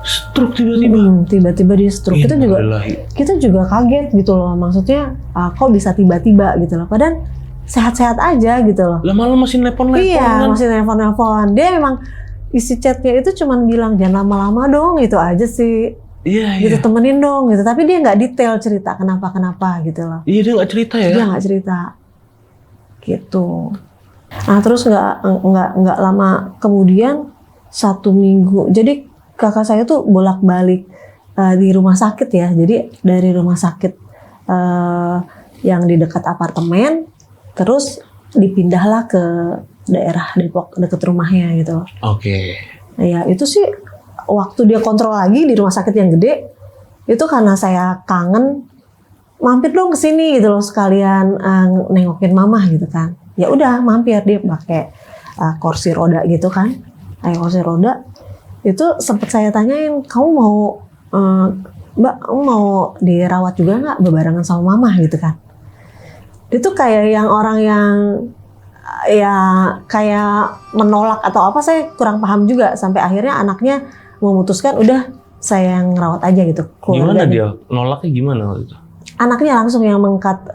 Stroke tiba-tiba? Tiba-tiba dia stroke. Kita juga kaget gitu loh. Maksudnya kok bisa tiba-tiba gitu loh. Padahal sehat-sehat aja gitu loh. Lah malah masih nelpon-nelpon Iya, kan? masih nelpon-nelpon. Dia memang isi chatnya itu cuman bilang jangan lama-lama dong, itu aja sih. Iya, Gitu, iya. temenin dong gitu. Tapi dia nggak detail cerita kenapa gitu loh. Iya, dia nggak cerita ya? Dia nggak cerita. Gitu. Nah terus nggak lama kemudian 1 minggu. Jadi kakak saya tuh bolak-balik di rumah sakit ya. Jadi dari rumah sakit yang di dekat apartemen, terus dipindahlah ke daerah Depok dekat rumahnya gitu. Oke. Ya itu sih waktu dia kontrol lagi di rumah sakit yang gede, itu karena saya kangen, mampir dong ke sini gitu loh, sekalian nengokin mama gitu kan. Ya udah mampir, dia pakai kursi roda gitu kan. Kursi roda. Itu sempat saya tanyain, kamu mau Mbak, kamu mau dirawat juga nggak bebarengan sama mama gitu kan. Itu kayak yang orang yang ya kayak menolak atau apa, saya kurang paham juga. Sampai akhirnya anaknya memutuskan udah saya yang ngerawat aja gitu. Gimana dia? Nolaknya gimana waktu itu? Anaknya langsung yang mengkat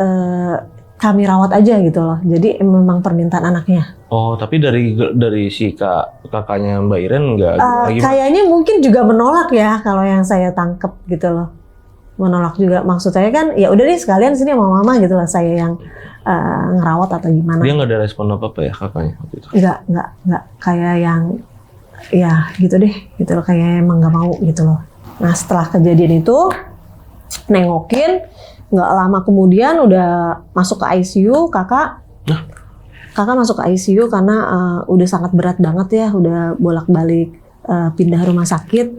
kami rawat aja gitu loh. Jadi memang permintaan anaknya. Oh, tapi dari si kakaknya Mbak Iren nggak gimana? Kayaknya mungkin juga menolak ya kalau yang saya tangkep gitu loh. Menolak juga, maksud saya kan ya udah deh sekalian sini sama mama gitu lah, saya yang ngerawat atau gimana. Dia nggak ada respon apa-apa ya kakaknya waktu itu? Nggak kayak yang ya gitu deh gitu loh, kayak emang nggak mau gitu loh. Nah setelah kejadian itu nengokin, nggak lama kemudian udah masuk ke ICU kakak. Kakak masuk ke ICU karena udah sangat berat banget ya, udah bolak-balik pindah rumah sakit,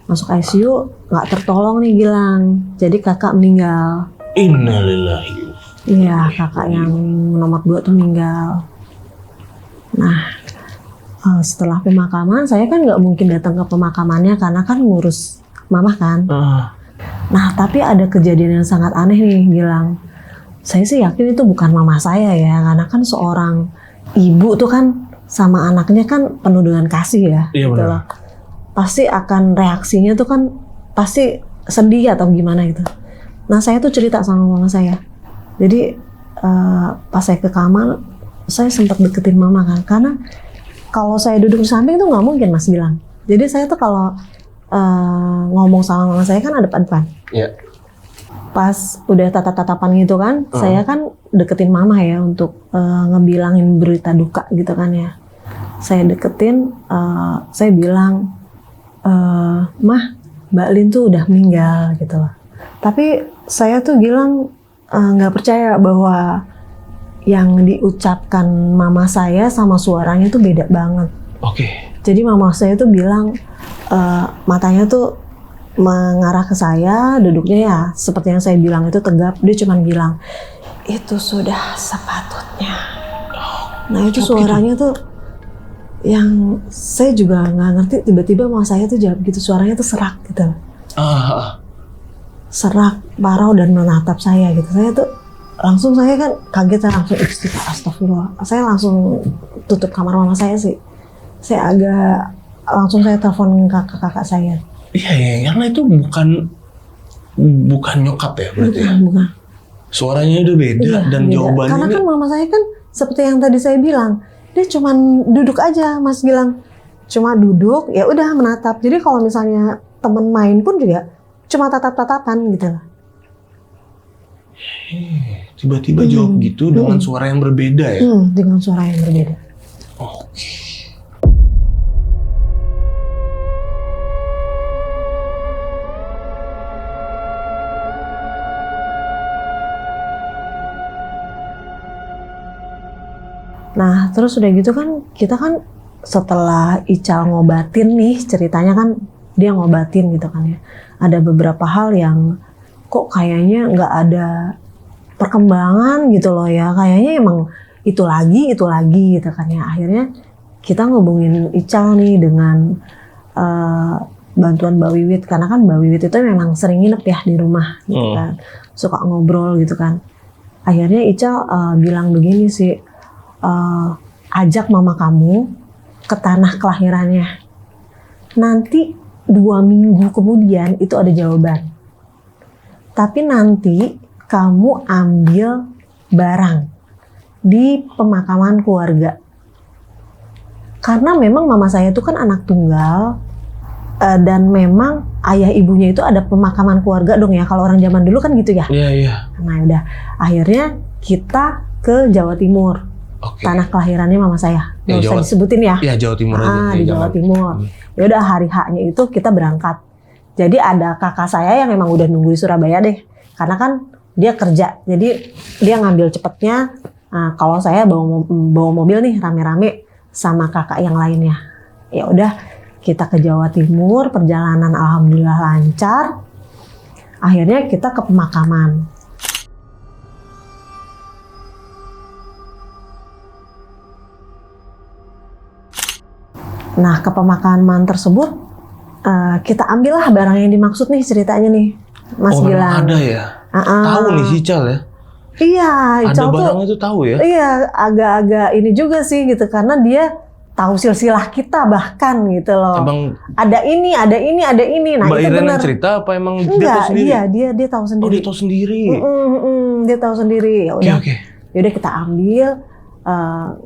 masuk ICU nggak tertolong nih Gilang, jadi kakak meninggal. Innalillahi. Iya, kakak yang nomor 2 tuh meninggal. Nah setelah pemakaman, saya kan nggak mungkin datang ke pemakamannya karena kan ngurus mama kan. Nah tapi ada kejadian yang sangat aneh nih Gilang. Saya sih yakin itu bukan mama saya ya, karena kan seorang ibu tuh kan sama anaknya kan penuh dengan kasih ya. Iya gitu benar. loh. Pasti akan reaksinya tuh kan pasti sedih atau gimana gitu. Nah saya tuh cerita sama mama saya. Jadi pas saya ke kamar, saya sempat deketin mama kan, karena kalau saya duduk di samping tuh nggak mungkin Mas bilang. Jadi saya tuh kalau ngomong sama mama saya kan adep-adepan. Iya. Pas udah tatap-tatapan gitu kan, saya kan deketin mama ya untuk ngebilangin berita duka gitu kan ya. Saya deketin, saya bilang, Mah, Mbak Lin tuh udah meninggal gitu loh. Tapi saya tuh bilang nggak percaya bahwa yang diucapkan mama saya sama suaranya tuh beda banget. Oke. Jadi mama saya tuh bilang matanya tuh mengarah ke saya, duduknya ya seperti yang saya bilang itu tegap. Dia cuma bilang itu sudah sepatutnya. Nah itu suaranya tuh yang saya juga nggak ngerti. Tiba-tiba mama saya tuh jawab gitu, suaranya tuh serak gitu. Serak, parau dan menatap saya gitu. Saya tuh langsung, saya kan kaget, saya langsung istighfar, astagfirullah. Saya langsung tutup kamar mama saya sih. Saya agak langsung saya telepon kakak saya. Iya, karena itu bukan nyokap ya berarti ya? Bukan. Suaranya udah beda Iya, dan beda. jawabannya Karena kan mama saya kan seperti yang tadi saya bilang, dia cuman duduk aja, Mas Gilang. Cuma duduk, ya udah menatap. Jadi kalau misalnya temen main pun juga cuma tatap-tatapan gitu lah. tiba-tiba jawab gitu dengan suara yang berbeda ya? Dengan suara yang berbeda. Oke. Nah, terus udah gitu kan, kita kan setelah Ical ngobatin nih, ceritanya kan dia ngobatin gitu kan ya. Ada beberapa hal yang kok kayaknya nggak ada perkembangan gitu loh ya. Kayaknya emang itu lagi gitu kan ya. Akhirnya kita ngubungin Ical nih dengan bantuan Mbak Wiwit. Karena kan Mbak Wiwit itu memang sering nginep ya di rumah gitu kan. Suka ngobrol gitu kan. Akhirnya Ical bilang begini sih, ajak mama kamu ke tanah kelahirannya. Nanti 2 minggu kemudian itu ada jawaban. Tapi nanti kamu ambil barang di pemakaman keluarga. Karena memang mama saya itu kan anak tunggal, dan memang ayah ibunya itu ada pemakaman keluarga dong ya. Kalau orang zaman dulu kan gitu ya. Iya. Nah udah, akhirnya kita ke Jawa Timur. Tanah kelahirannya mama saya. Nggak usah disebutin ya. Iya, Jawa Timur aja. Di Jawa Timur. Ya udah, hari H-nya itu kita berangkat. Jadi ada kakak saya yang memang udah nunggu di Surabaya deh. Karena kan dia kerja. Jadi dia ngambil cepetnya. Nah, kalau saya bawa mobil nih rame-rame sama kakak yang lainnya. Ya udah, kita ke Jawa Timur, perjalanan alhamdulillah lancar. Akhirnya kita ke pemakaman. Nah, ke pemakaman tersebut kita ambillah barang yang dimaksud nih, ceritanya nih, Mas Gilang. Ada ya? Tahu nih si Ical ya? Iya, Ical tuh. Ada barangnya tuh tahu ya? Iya, agak-agak ini juga sih gitu, karena dia tahu silsilah kita bahkan gitu loh. Emang ada ini. Nah, Mbak itu Irene benar. cerita apa emang Enggak, dia tahu sendiri? dia tahu sendiri. Oh, dia tahu sendiri. Dia tahu sendiri. Ya udah. Oke. Yaudah kita ambil.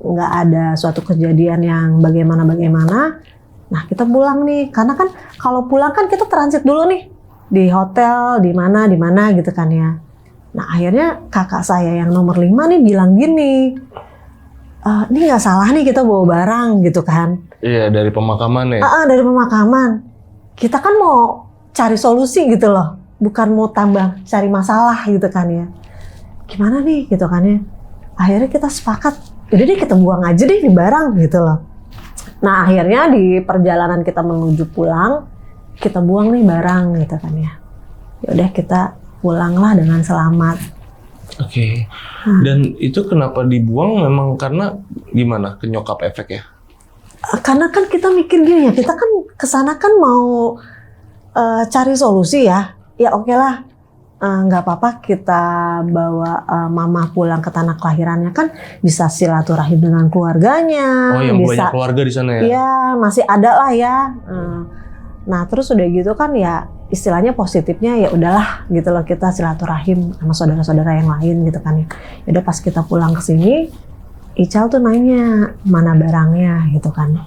Nggak ada suatu kejadian yang bagaimana. Nah kita pulang nih, karena kan kalau pulang kan kita transit dulu nih di hotel, di mana gitu kan ya. Nah akhirnya kakak saya yang nomor 5 nih bilang gini, ini nggak salah nih kita bawa barang gitu kan. Iya, dari pemakaman ya. Dari pemakaman. Kita kan mau cari solusi gitu loh, bukan mau tambah cari masalah gitu kan ya. Gimana nih gitu kan ya. Akhirnya kita sepakat, udah deh kita buang aja deh di barang gitu loh. Nah akhirnya di perjalanan kita menuju pulang, kita buang nih barang gitu kan ya. Yaudah kita pulanglah dengan selamat. Oke. Dan itu kenapa dibuang memang karena gimana? Ke nyokap efek ya? Karena kan kita mikir gini ya, kita kan kesana kan mau cari solusi ya. Ya oke lah. Nggak apa-apa kita bawa mama pulang ke tanah kelahirannya, kan bisa silaturahim dengan keluarganya. Oh, yang bisa, banyak keluarga di sana ya? Iya, masih ada lah ya. Nah terus udah gitu kan ya, istilahnya positifnya ya udahlah gitu loh, kita silaturahim sama saudara-saudara yang lain gitu kan ya. Udah pas kita pulang ke sini, Ical tuh nanya mana barangnya gitu kan.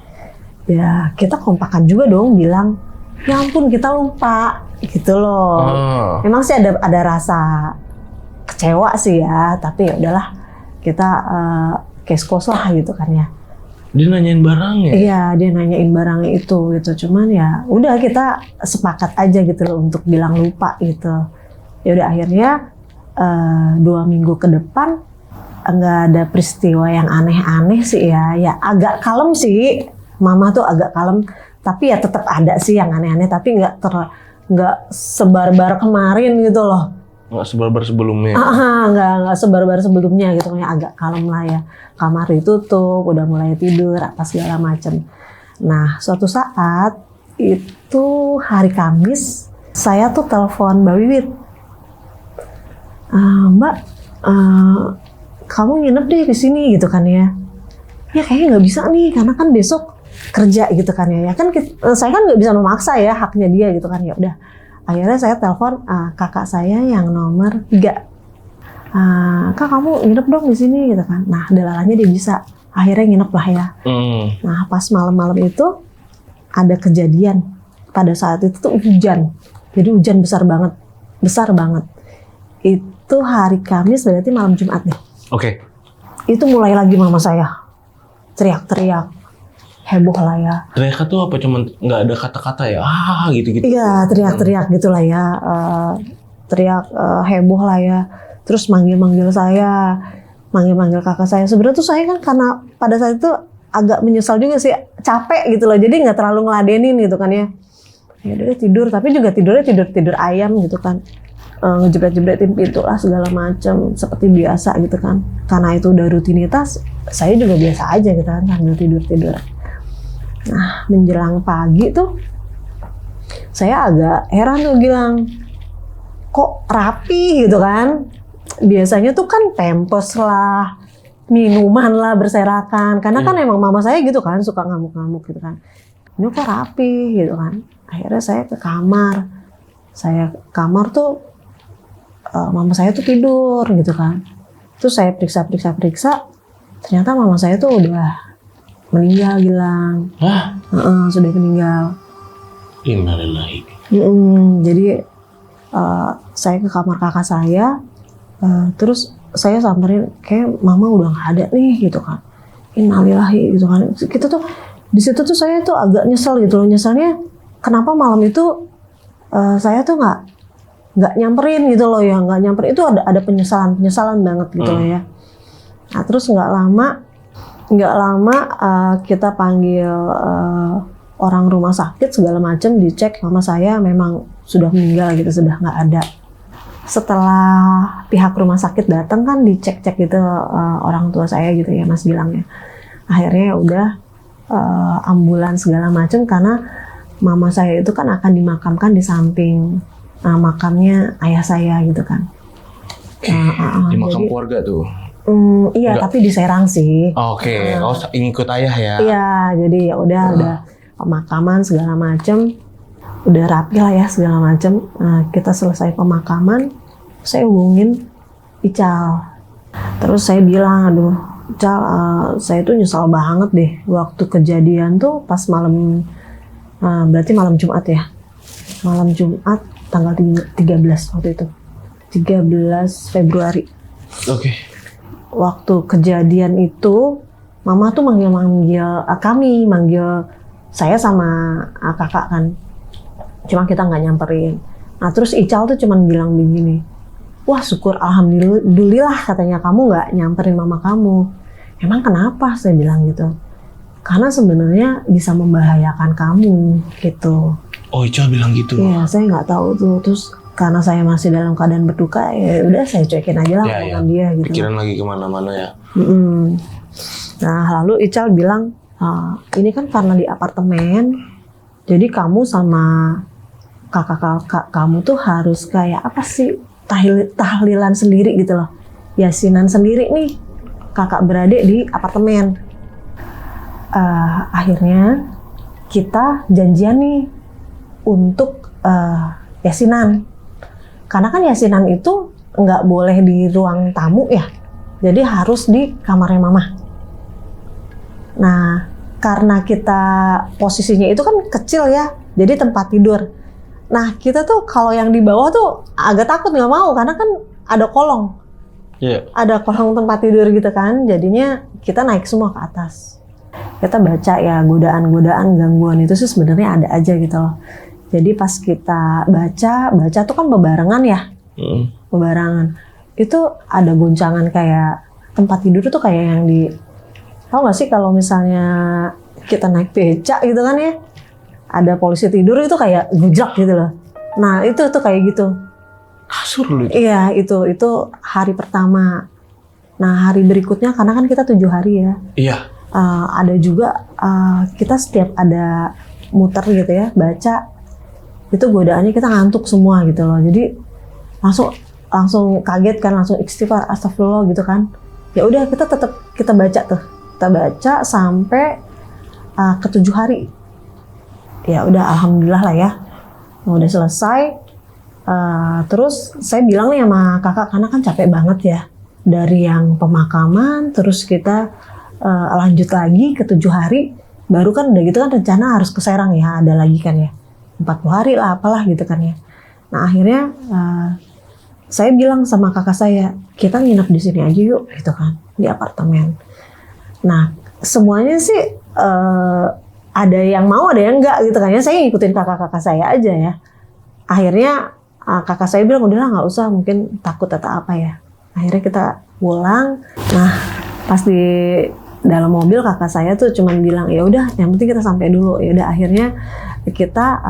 Ya kita kompakan juga dong bilang, ya ampun kita lupa gitu loh. Memang sih ada rasa kecewa sih ya, tapi ya udahlah kita case close lah gitu kan ya. Dia nanyain barangnya? Iya, dia nanyain barangnya itu gitu. Cuman ya udah kita sepakat aja gitu loh untuk bilang lupa gitu. Ya udah akhirnya 2 minggu ke depan nggak ada peristiwa yang aneh-aneh sih ya. Ya agak kalem sih. Mama tuh agak kalem. Tapi ya tetap ada sih yang aneh-aneh. Tapi nggak sebar-bar kemarin gitu loh. Nggak sebar-bar sebelumnya. Nggak sebar-bar sebelumnya gitu. Agak kalem lah ya. Kamar ditutup, udah mulai tidur, apa segala macem. Nah, suatu saat itu hari Kamis, saya tuh telepon Mbak Wiwit. Mbak, kamu nginep deh di sini gitu kan ya. Ya kayaknya nggak bisa nih, karena kan besok kerja gitu kan ya. Ya kan saya kan nggak bisa memaksa ya, haknya dia gitu kan ya. Udah, akhirnya saya telepon kakak saya yang nomor 3. Kak, kamu nginep dong di sini gitu kan. Nah, dalalanya dia bisa. Akhirnya nginep lah ya. Nah, pas malam-malam itu ada kejadian. Pada saat itu tuh hujan. Jadi hujan besar banget. Besar banget. Itu hari Kamis, berarti malam Jumat deh. Oke. Itu mulai lagi mama saya. Teriak-teriak. Heboh lah ya. Teriak tuh apa? Cuman nggak ada kata-kata ya? Gitu-gitu. Iya, teriak-teriak gitu lah ya. Teriak heboh lah ya. Terus manggil-manggil saya, manggil-manggil kakak saya. Sebenarnya tuh saya kan karena pada saat itu agak menyesal juga sih, capek gitu loh. Jadi nggak terlalu ngeladenin gitu kan ya. Ya udah tidur, tapi juga tidurnya tidur ayam gitu kan. Ngejebret-jebretin pintu lah segala macam seperti biasa gitu kan. Karena itu udah rutinitas, saya juga biasa aja gitu kan sambil tidur. Nah, menjelang pagi tuh saya agak heran tuh bilang, kok rapi gitu kan. Biasanya tuh kan Pampers lah, minuman lah berserakan. Karena kan emang mama saya gitu kan, suka ngamuk-ngamuk gitu kan. Ini kok rapi gitu kan. Akhirnya saya ke kamar. Kamar tuh, mama saya tuh tidur gitu kan. Terus saya periksa. Ternyata mama saya tuh udah meninggal, Gilang. Hah? Sudah meninggal. Innalillahi. Jadi saya ke kamar kakak saya. Terus saya samperin, kayak mama udah nggak ada nih gitu kan. Innalillahi gitu kan. Kita tuh di situ tuh saya tuh agak nyesel gitu loh. Nyeselnya kenapa malam itu saya tuh nggak nyamperin gitu loh ya, nggak nyamperin. Itu ada penyesalan banget gitu loh ya. Nah terus nggak lama kita panggil orang rumah sakit segala macam, dicek mama saya memang sudah meninggal gitu, sudah nggak ada. Setelah pihak rumah sakit datang kan dicek-cek gitu orang tua saya gitu ya Mas bilangnya. Akhirnya ya udah ambulans segala macam, karena mama saya itu kan akan dimakamkan di samping makamnya ayah saya gitu kan. Di makam keluarga tuh? Iya, tapi di Serang sih. Oke. Ngikut ayah ya? Iya, jadi ya udah pemakaman segala macam. Udah rapi lah ya segala macam. Kita selesai pemakaman, saya hubungin Ical. Terus saya bilang, aduh Ical, saya tuh nyesal banget deh waktu kejadian tuh pas malam, berarti malam Jumat ya. Malam Jumat tanggal 13 waktu itu. 13 Februari. Oke. Waktu kejadian itu, mama tuh manggil saya sama kakak kan. Cuma kita nggak nyamperin. Nah terus Ical tuh cuman bilang begini, wah syukur alhamdulillah katanya kamu nggak nyamperin mama kamu. Emang kenapa? Saya bilang gitu. Karena sebenarnya bisa membahayakan kamu gitu. Oh Ical bilang gitu? Iya, saya nggak tahu tuh. Terus karena saya masih dalam keadaan berduka, ya udah saya cuekin aja lah omongan dia gitu. Pikiran lagi kemana-mana ya. Nah lalu Ical bilang, ini kan karena di apartemen, jadi kamu sama kakak-kakak kamu tuh harus kayak apa sih, tahlilan sendiri gitu loh, yasinan sendiri nih kakak beradik di apartemen. Akhirnya kita janjian nih untuk yasinan, karena kan yasinan itu nggak boleh di ruang tamu ya, jadi harus di kamarnya mama. Nah karena kita posisinya itu kan kecil ya, jadi tempat tidur. Nah kita tuh kalau yang di bawah tuh agak takut, nggak mau karena kan ada kolong. Ada kolong tempat tidur gitu kan, jadinya kita naik semua ke atas. Kita baca ya, godaan-godaan, gangguan itu sih sebenarnya ada aja gitu loh. Jadi pas kita baca tuh kan bebarengan ya, bebarengan. Itu ada goncangan kayak tempat tidur tuh kayak yang di, tahu nggak sih kalau misalnya kita naik becak gitu kan ya, ada polisi tidur itu kayak gujrak gitu loh. Nah itu tuh kayak gitu. Kasur lu itu? Iya itu hari pertama. Nah hari berikutnya karena kan kita 7 hari ya. Iya. Ada juga kita setiap ada muter gitu ya baca, itu godaannya kita ngantuk semua gitu loh. Jadi langsung kaget kan, langsung istighfar astagfirullah gitu kan. Ya udah kita baca tuh, kita baca sampai ke 7 hari. Ya udah alhamdulillah lah ya, udah selesai. Terus saya bilang nih sama kakak karena kan capek banget ya dari yang pemakaman, terus kita lanjut lagi ke 7 hari. Baru kan udah gitu kan rencana harus ke Serang ya, ada lagi kan ya 40 hari lah apalah gitu kan ya. Nah akhirnya saya bilang sama kakak saya, kita nginep di sini aja yuk gitu kan, di apartemen. Nah semuanya sih ada yang mau ada yang enggak gitu kan ya. Saya ngikutin kakak-kakak saya aja ya. Akhirnya kakak saya bilang udahlah nggak usah, mungkin takut atau apa ya. Akhirnya kita pulang. Nah pas di dalam mobil kakak saya tuh cuman bilang ya udah yang penting kita sampai dulu. Ya udah akhirnya kita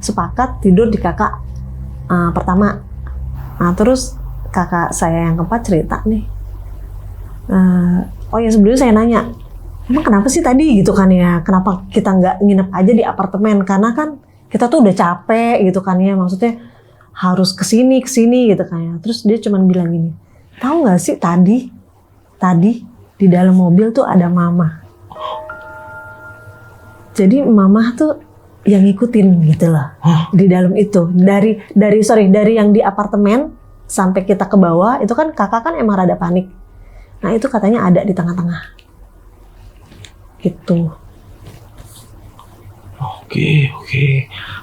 sepakat tidur di kakak pertama. Nah terus kakak saya yang keempat cerita nih, oh ya sebelumnya saya nanya, emang kenapa sih tadi gitu kan ya, kenapa kita nggak nginep aja di apartemen, karena kan kita tuh udah capek gitu kan ya, maksudnya harus kesini gitu kan ya. Terus dia cuman bilang gini, tahu nggak sih tadi di dalam mobil tuh ada mama. Jadi mama tuh yang ngikutin gitu loh. Di dalam itu dari yang di apartemen sampai kita ke bawah itu kan kakak kan emang rada panik. Nah itu katanya ada di tengah-tengah gitu. Oke.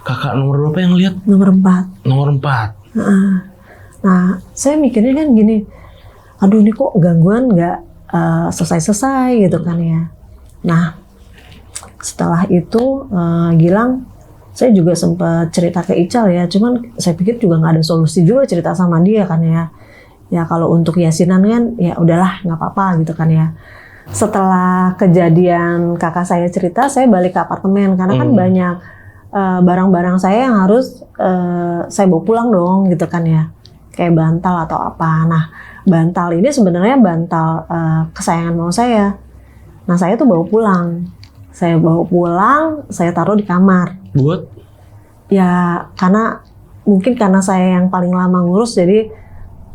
Kakak nomor berapa yang lihat? Nomor 4. Nomor 4. Nah saya mikirnya kan gini, aduh ini kok gangguan nggak selesai gitu kan ya. Nah setelah itu Gilang, saya juga sempat cerita ke Ical ya, cuman saya pikir juga nggak ada solusi juga cerita sama dia kan ya. Ya kalau untuk yasinan kan ya udahlah nggak apa-apa gitu kan ya. Setelah kejadian kakak saya cerita, saya balik ke apartemen karena kan banyak barang-barang saya yang harus saya bawa pulang dong gitu kan ya, kayak bantal atau apa. Nah bantal ini sebenarnya bantal kesayangan mama saya. Nah saya tuh bawa pulang. Saya taruh di kamar. Buat? Ya karena mungkin karena saya yang paling lama ngurus, jadi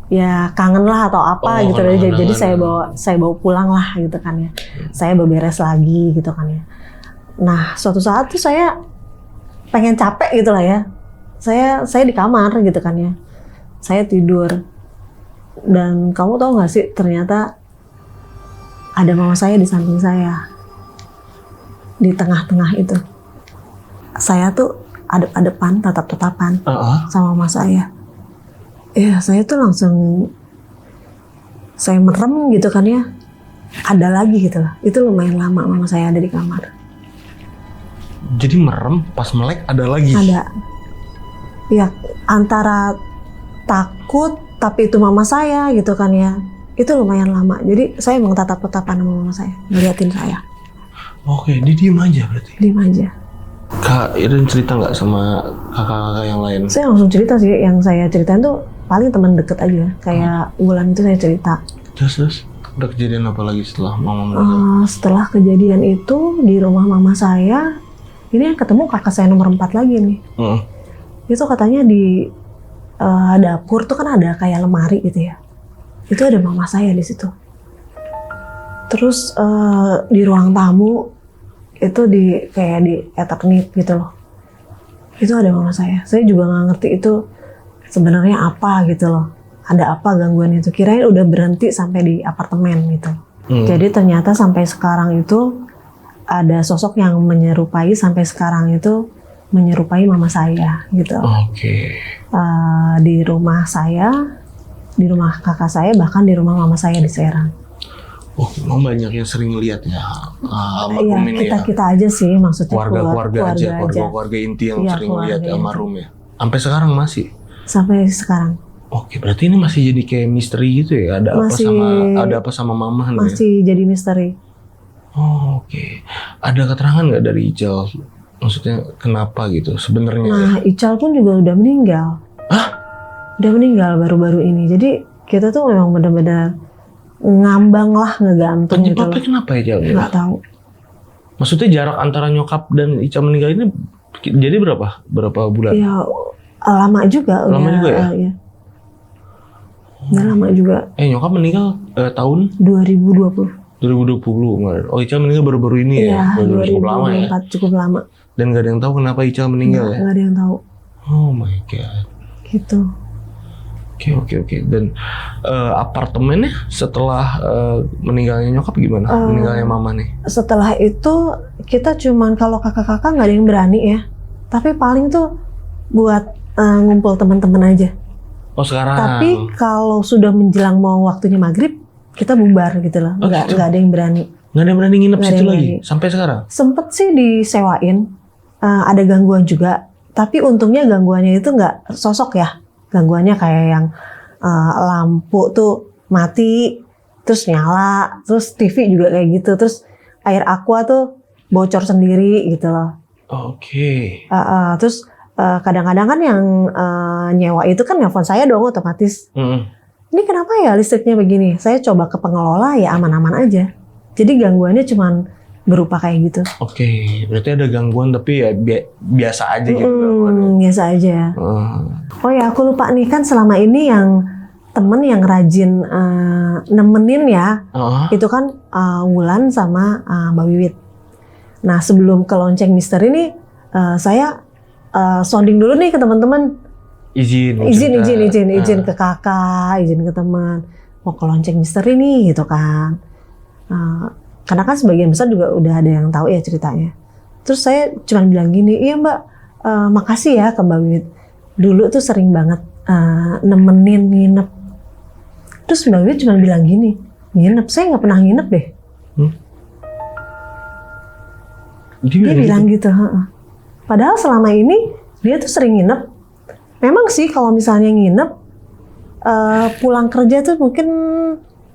ya kangen lah atau apa gitu. Jadi saya bawa pulang lah gitu kan ya. Saya beberes lagi gitu kan ya. Nah suatu saat tuh saya pengen capek gitu lah ya. Saya di kamar gitu kan ya. Saya tidur. Dan kamu tahu nggak sih ternyata ada mama saya di samping saya. Di tengah-tengah itu. Saya tuh adep-adepan, tatap-tatapan sama mama saya. Ya saya tuh langsung saya merem gitu kan ya. Ada lagi gitu lah. Itu lumayan lama mama saya ada di kamar. Jadi merem pas melek ada lagi? Ada. Ya antara takut tapi itu mama saya gitu kan ya. Itu lumayan lama. Jadi saya emang tatap-tatapan sama mama saya, ngeliatin saya. Oke, dia diem aja berarti? Diem aja. Kak Iren cerita nggak sama kakak-kakak yang lain? Saya langsung cerita sih, yang saya ceritain tuh paling teman deket aja. Kayak Wulan itu saya cerita. Terus? Udah kejadian apa lagi setelah mama meninggal? Setelah kejadian itu di rumah mama saya, ini yang ketemu kakak saya nomor 4 lagi nih. Itu katanya di dapur tuh kan ada kayak lemari gitu ya. Itu ada mama saya di situ. Terus di ruang tamu itu kayak di eternit gitu loh. Itu ada mama saya. Saya juga nggak ngerti itu sebenarnya apa gitu loh. Ada apa gangguan itu? Kirain udah berhenti sampai di apartemen gitu. Jadi ternyata sampai sekarang itu ada sosok yang menyerupai sampai sekarang itu menyerupai mama saya gitu. Di rumah saya, di rumah kakak saya, bahkan di rumah mama saya di Serang. Oh, memang banyak yang sering lihat ya almarhum ini ya. Kita aja sih maksudnya keluarga inti yang sering lihat almarhum ya. Sampai sekarang masih? Sampai sekarang. Oke, berarti ini masih jadi kayak misteri gitu ya? Ada apa sama mama nih? Masih jadi misteri. Oh, oke. Ada keterangan nggak dari Ical? Maksudnya kenapa gitu sebenarnya? Nah, Ical pun juga udah meninggal. Hah? Udah meninggal baru-baru ini. Jadi kita tuh memang benar-benar ngambang lah, ngegantung gitu loh. Penyebabnya kenapa ya, Cal? Nggak tahu. Maksudnya jarak antara nyokap dan Ical meninggal ini jadi berapa bulan? Ya lama juga. Lama juga ya? Iya. Udah lama juga. Nyokap meninggal tahun 2020. 2020 kemarin. Oh, Ical meninggal baru-baru ini ya? Iya, Cukup lama ya? 2024 cukup lama. Dan gak ada yang tahu kenapa Ical meninggal ya? Nggak ada yang tahu. Oh my God. Gitu. Oke. Dan apartemennya setelah meninggalnya nyokap gimana? Meninggalnya mama nih? Setelah itu kita cuman kalau kakak-kakak nggak ada yang berani ya. Tapi paling tuh buat ngumpul teman-teman aja. Oh, sekarang? Tapi kalau sudah menjelang mau waktunya maghrib, kita bubar gitu loh. Oh, gitu? Nggak ada yang berani. Nggak ada yang berani nginep Nggak ada situ yang lagi? berani. Sampai sekarang? Sempet sih disewain, ada gangguan juga. Tapi untungnya gangguannya itu nggak sosok ya. Gangguannya kayak yang lampu tuh mati, terus nyala, terus TV juga kayak gitu. Terus air aqua tuh bocor sendiri gitu loh. Oke. Terus kadang-kadang kan yang nyewa itu kan nelfon saya dong otomatis. Ini kenapa ya listriknya begini? Saya coba ke pengelola ya aman-aman aja. Jadi gangguannya cuman berupa kayak gitu. Oke, berarti ada gangguan tapi ya biasa aja gitu gangguannya. Biasa aja. Oh ya aku lupa nih kan selama ini yang temen yang rajin nemenin ya, itu kan Wulan sama Mbak Wiwit. Nah sebelum ke Lonceng Misteri nih saya sounding dulu nih ke teman-teman. Izin ke kakak, izin ke teman. Mau ke Lonceng Misteri nih gitu kan. Karena kan sebagian besar juga udah ada yang tahu ya ceritanya. Terus saya cuma bilang gini, iya Mbak, makasih ya ke Mbak Wiwit. Dulu tuh sering banget nemenin nginep. Terus Mbak Wiwit cuma bilang gini, nginep, saya nggak pernah nginep deh. Dia bilang gitu. Padahal selama ini dia tuh sering nginep. Memang sih kalau misalnya nginep, pulang kerja tuh mungkin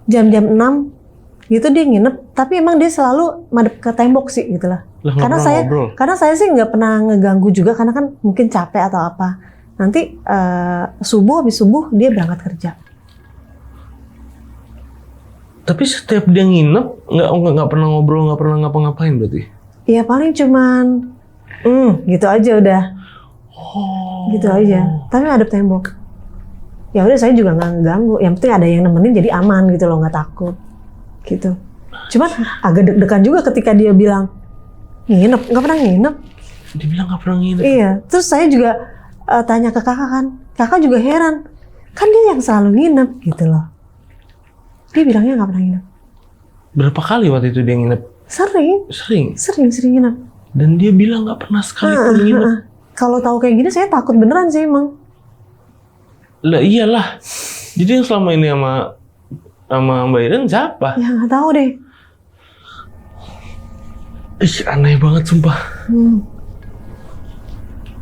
jam-jam 6 gitu dia nginep. Tapi emang dia selalu madep ke tembok sih gitu lah. Karena saya sih nggak pernah ngeganggu juga karena kan mungkin capek atau apa. Nanti habis subuh dia berangkat kerja. Tapi setiap dia nginep nggak pernah ngobrol, nggak pernah ngapa-ngapain berarti? Iya paling cuman gitu aja udah. Gitu aja. Tapi ngadep tembok. Ya udah saya juga nggak ngeganggu. Yang penting ada yang nemenin jadi aman gitu loh, nggak takut. Gitu. Cuman agak deg-degan juga ketika dia bilang nginep, nggak pernah nginep. Dia bilang nggak pernah nginep. Iya. Terus saya juga tanya ke kakak kan. Kakak juga heran. Kan dia yang selalu nginep gitu loh. Dia bilangnya nggak pernah nginep. Berapa kali waktu itu dia nginep? Sering nginep. Dan dia bilang nggak pernah sekali pun nginep. Kalau tahu kayak gini saya takut beneran sih emang. Lah iyalah. Jadi yang selama ini sama Mbak Iren siapa? Ya nggak tahu deh. Aneh banget sumpah.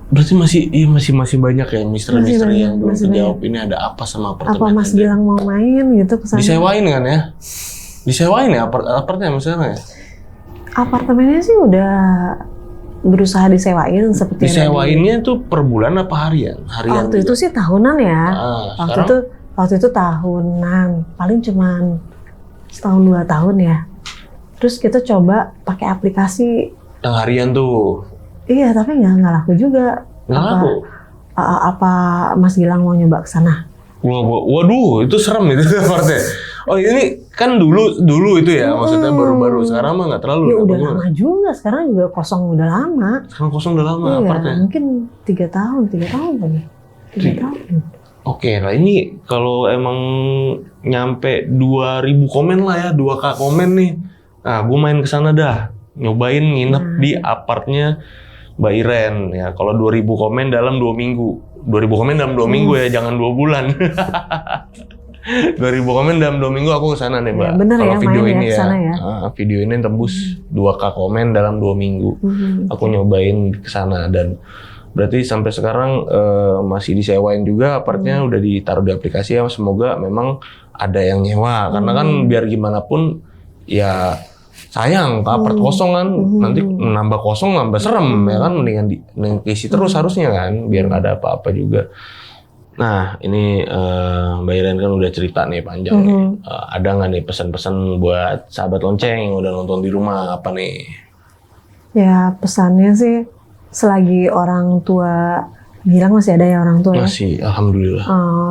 Berarti masih banyak ya misteri-misteri yang belum terjawab. Ini ada apa sama apartemen? Apa Mas bilang mau main gitu kesana? Disewain kan ya? Disewain ya apartemen misalnya ya? Apartemennya sih udah berusaha disewain seperti disewainnya tuh per bulan apa harian? Waktu itu sih tahunan ya. Waktu itu tahunan, paling cuman setahun 2 tahun ya. Terus kita coba pakai aplikasi. Yang harian tuh? Iya, tapi nggak laku juga. Nggak laku? Apa Mas Gilang mau nyoba ke sana? Waduh, itu serem itu partnya. Oh ini kan dulu itu ya, maksudnya baru-baru. Sekarang mah nggak terlalu. Ya udah lama juga, sekarang juga kosong udah lama. Sekarang kosong udah lama iya, apartnya? Mungkin 3 tahun lagi. 3 tahun. Oke, nah ini kalau emang nyampe 2.000 komen lah ya, 2K komen nih. Nah, gue main ke sana dah, nyobain nginep di apartnya Mbak Iren ya. Kalau 2.000 komen dalam 2 minggu. 2.000 komen dalam 2 minggu ya, jangan 2 bulan. 2.000 komen dalam 2 minggu aku kesana nih Mbak. Ya, bener kalau ya, video main ini ya, kesana ya. Video ini tembus 2K komen dalam 2 minggu. Aku nyobain kesana dan Berarti sampai sekarang masih disewain juga, apartnya udah ditaruh di aplikasi ya. Semoga memang ada yang nyewa, karena kan biar gimana pun ya sayang apart kosong kan, nanti nambah kosong nambah serem ya kan, mendingan diisi terus harusnya kan, biar nggak ada apa-apa juga. Nah ini Mbak Iren kan udah cerita nih panjang nih. Ada nggak nih pesan-pesan buat sahabat lonceng yang udah nonton di rumah apa nih? Ya pesannya sih, selagi orang tua bilang masih ada ya orang tua ya. Masih, alhamdulillah.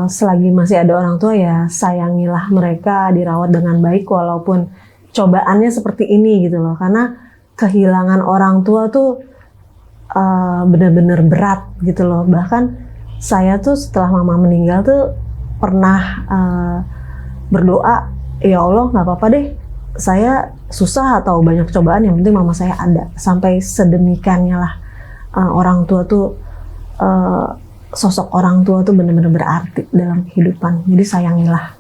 Selagi masih ada orang tua ya sayangilah mereka, dirawat dengan baik walaupun cobaannya seperti ini gitu loh. Karena kehilangan orang tua tuh benar-benar berat gitu loh. Bahkan saya tuh setelah mama meninggal tuh pernah berdoa, ya Allah nggak apa-apa deh, saya susah atau banyak cobaan, yang penting mama saya ada. Sampai sedemikiannya lah orang tua tuh, sosok orang tua tuh benar-benar berarti dalam kehidupan. Jadi sayangilah.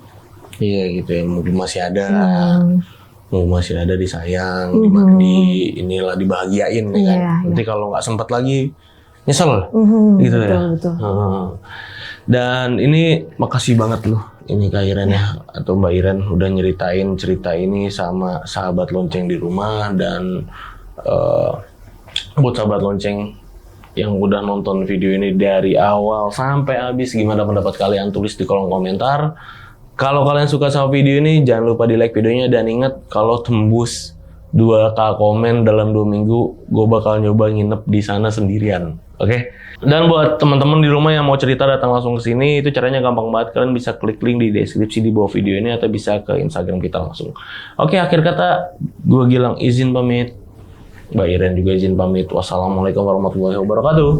Iya gitu ya, mungkin masih ada. Mau masih ada disayang, inilah dibahagiain ya kan. Nanti kalau nggak sempat lagi nyesel, gitu betul, ya. Betul. Dan ini makasih banget loh, ini Kak Iren ya, atau Mbak Iren udah nyeritain cerita ini sama sahabat lonceng di rumah. Dan buat sahabat lonceng yang udah nonton video ini dari awal sampai habis, gimana pendapat kalian? Tulis di kolom komentar. Kalau kalian suka sama video ini, jangan lupa di like videonya, dan ingat kalau tembus 2K komen dalam 2 minggu, gue bakal nyoba nginep di sana sendirian. Oke? Dan buat teman-teman di rumah yang mau cerita, datang langsung ke sini. Itu caranya gampang banget. Kalian bisa klik link di deskripsi di bawah video ini, atau bisa ke Instagram kita langsung. Oke, akhir kata gue Gilang izin pamit. Mbak Iren juga izin pamit. Wassalamualaikum warahmatullahi wabarakatuh.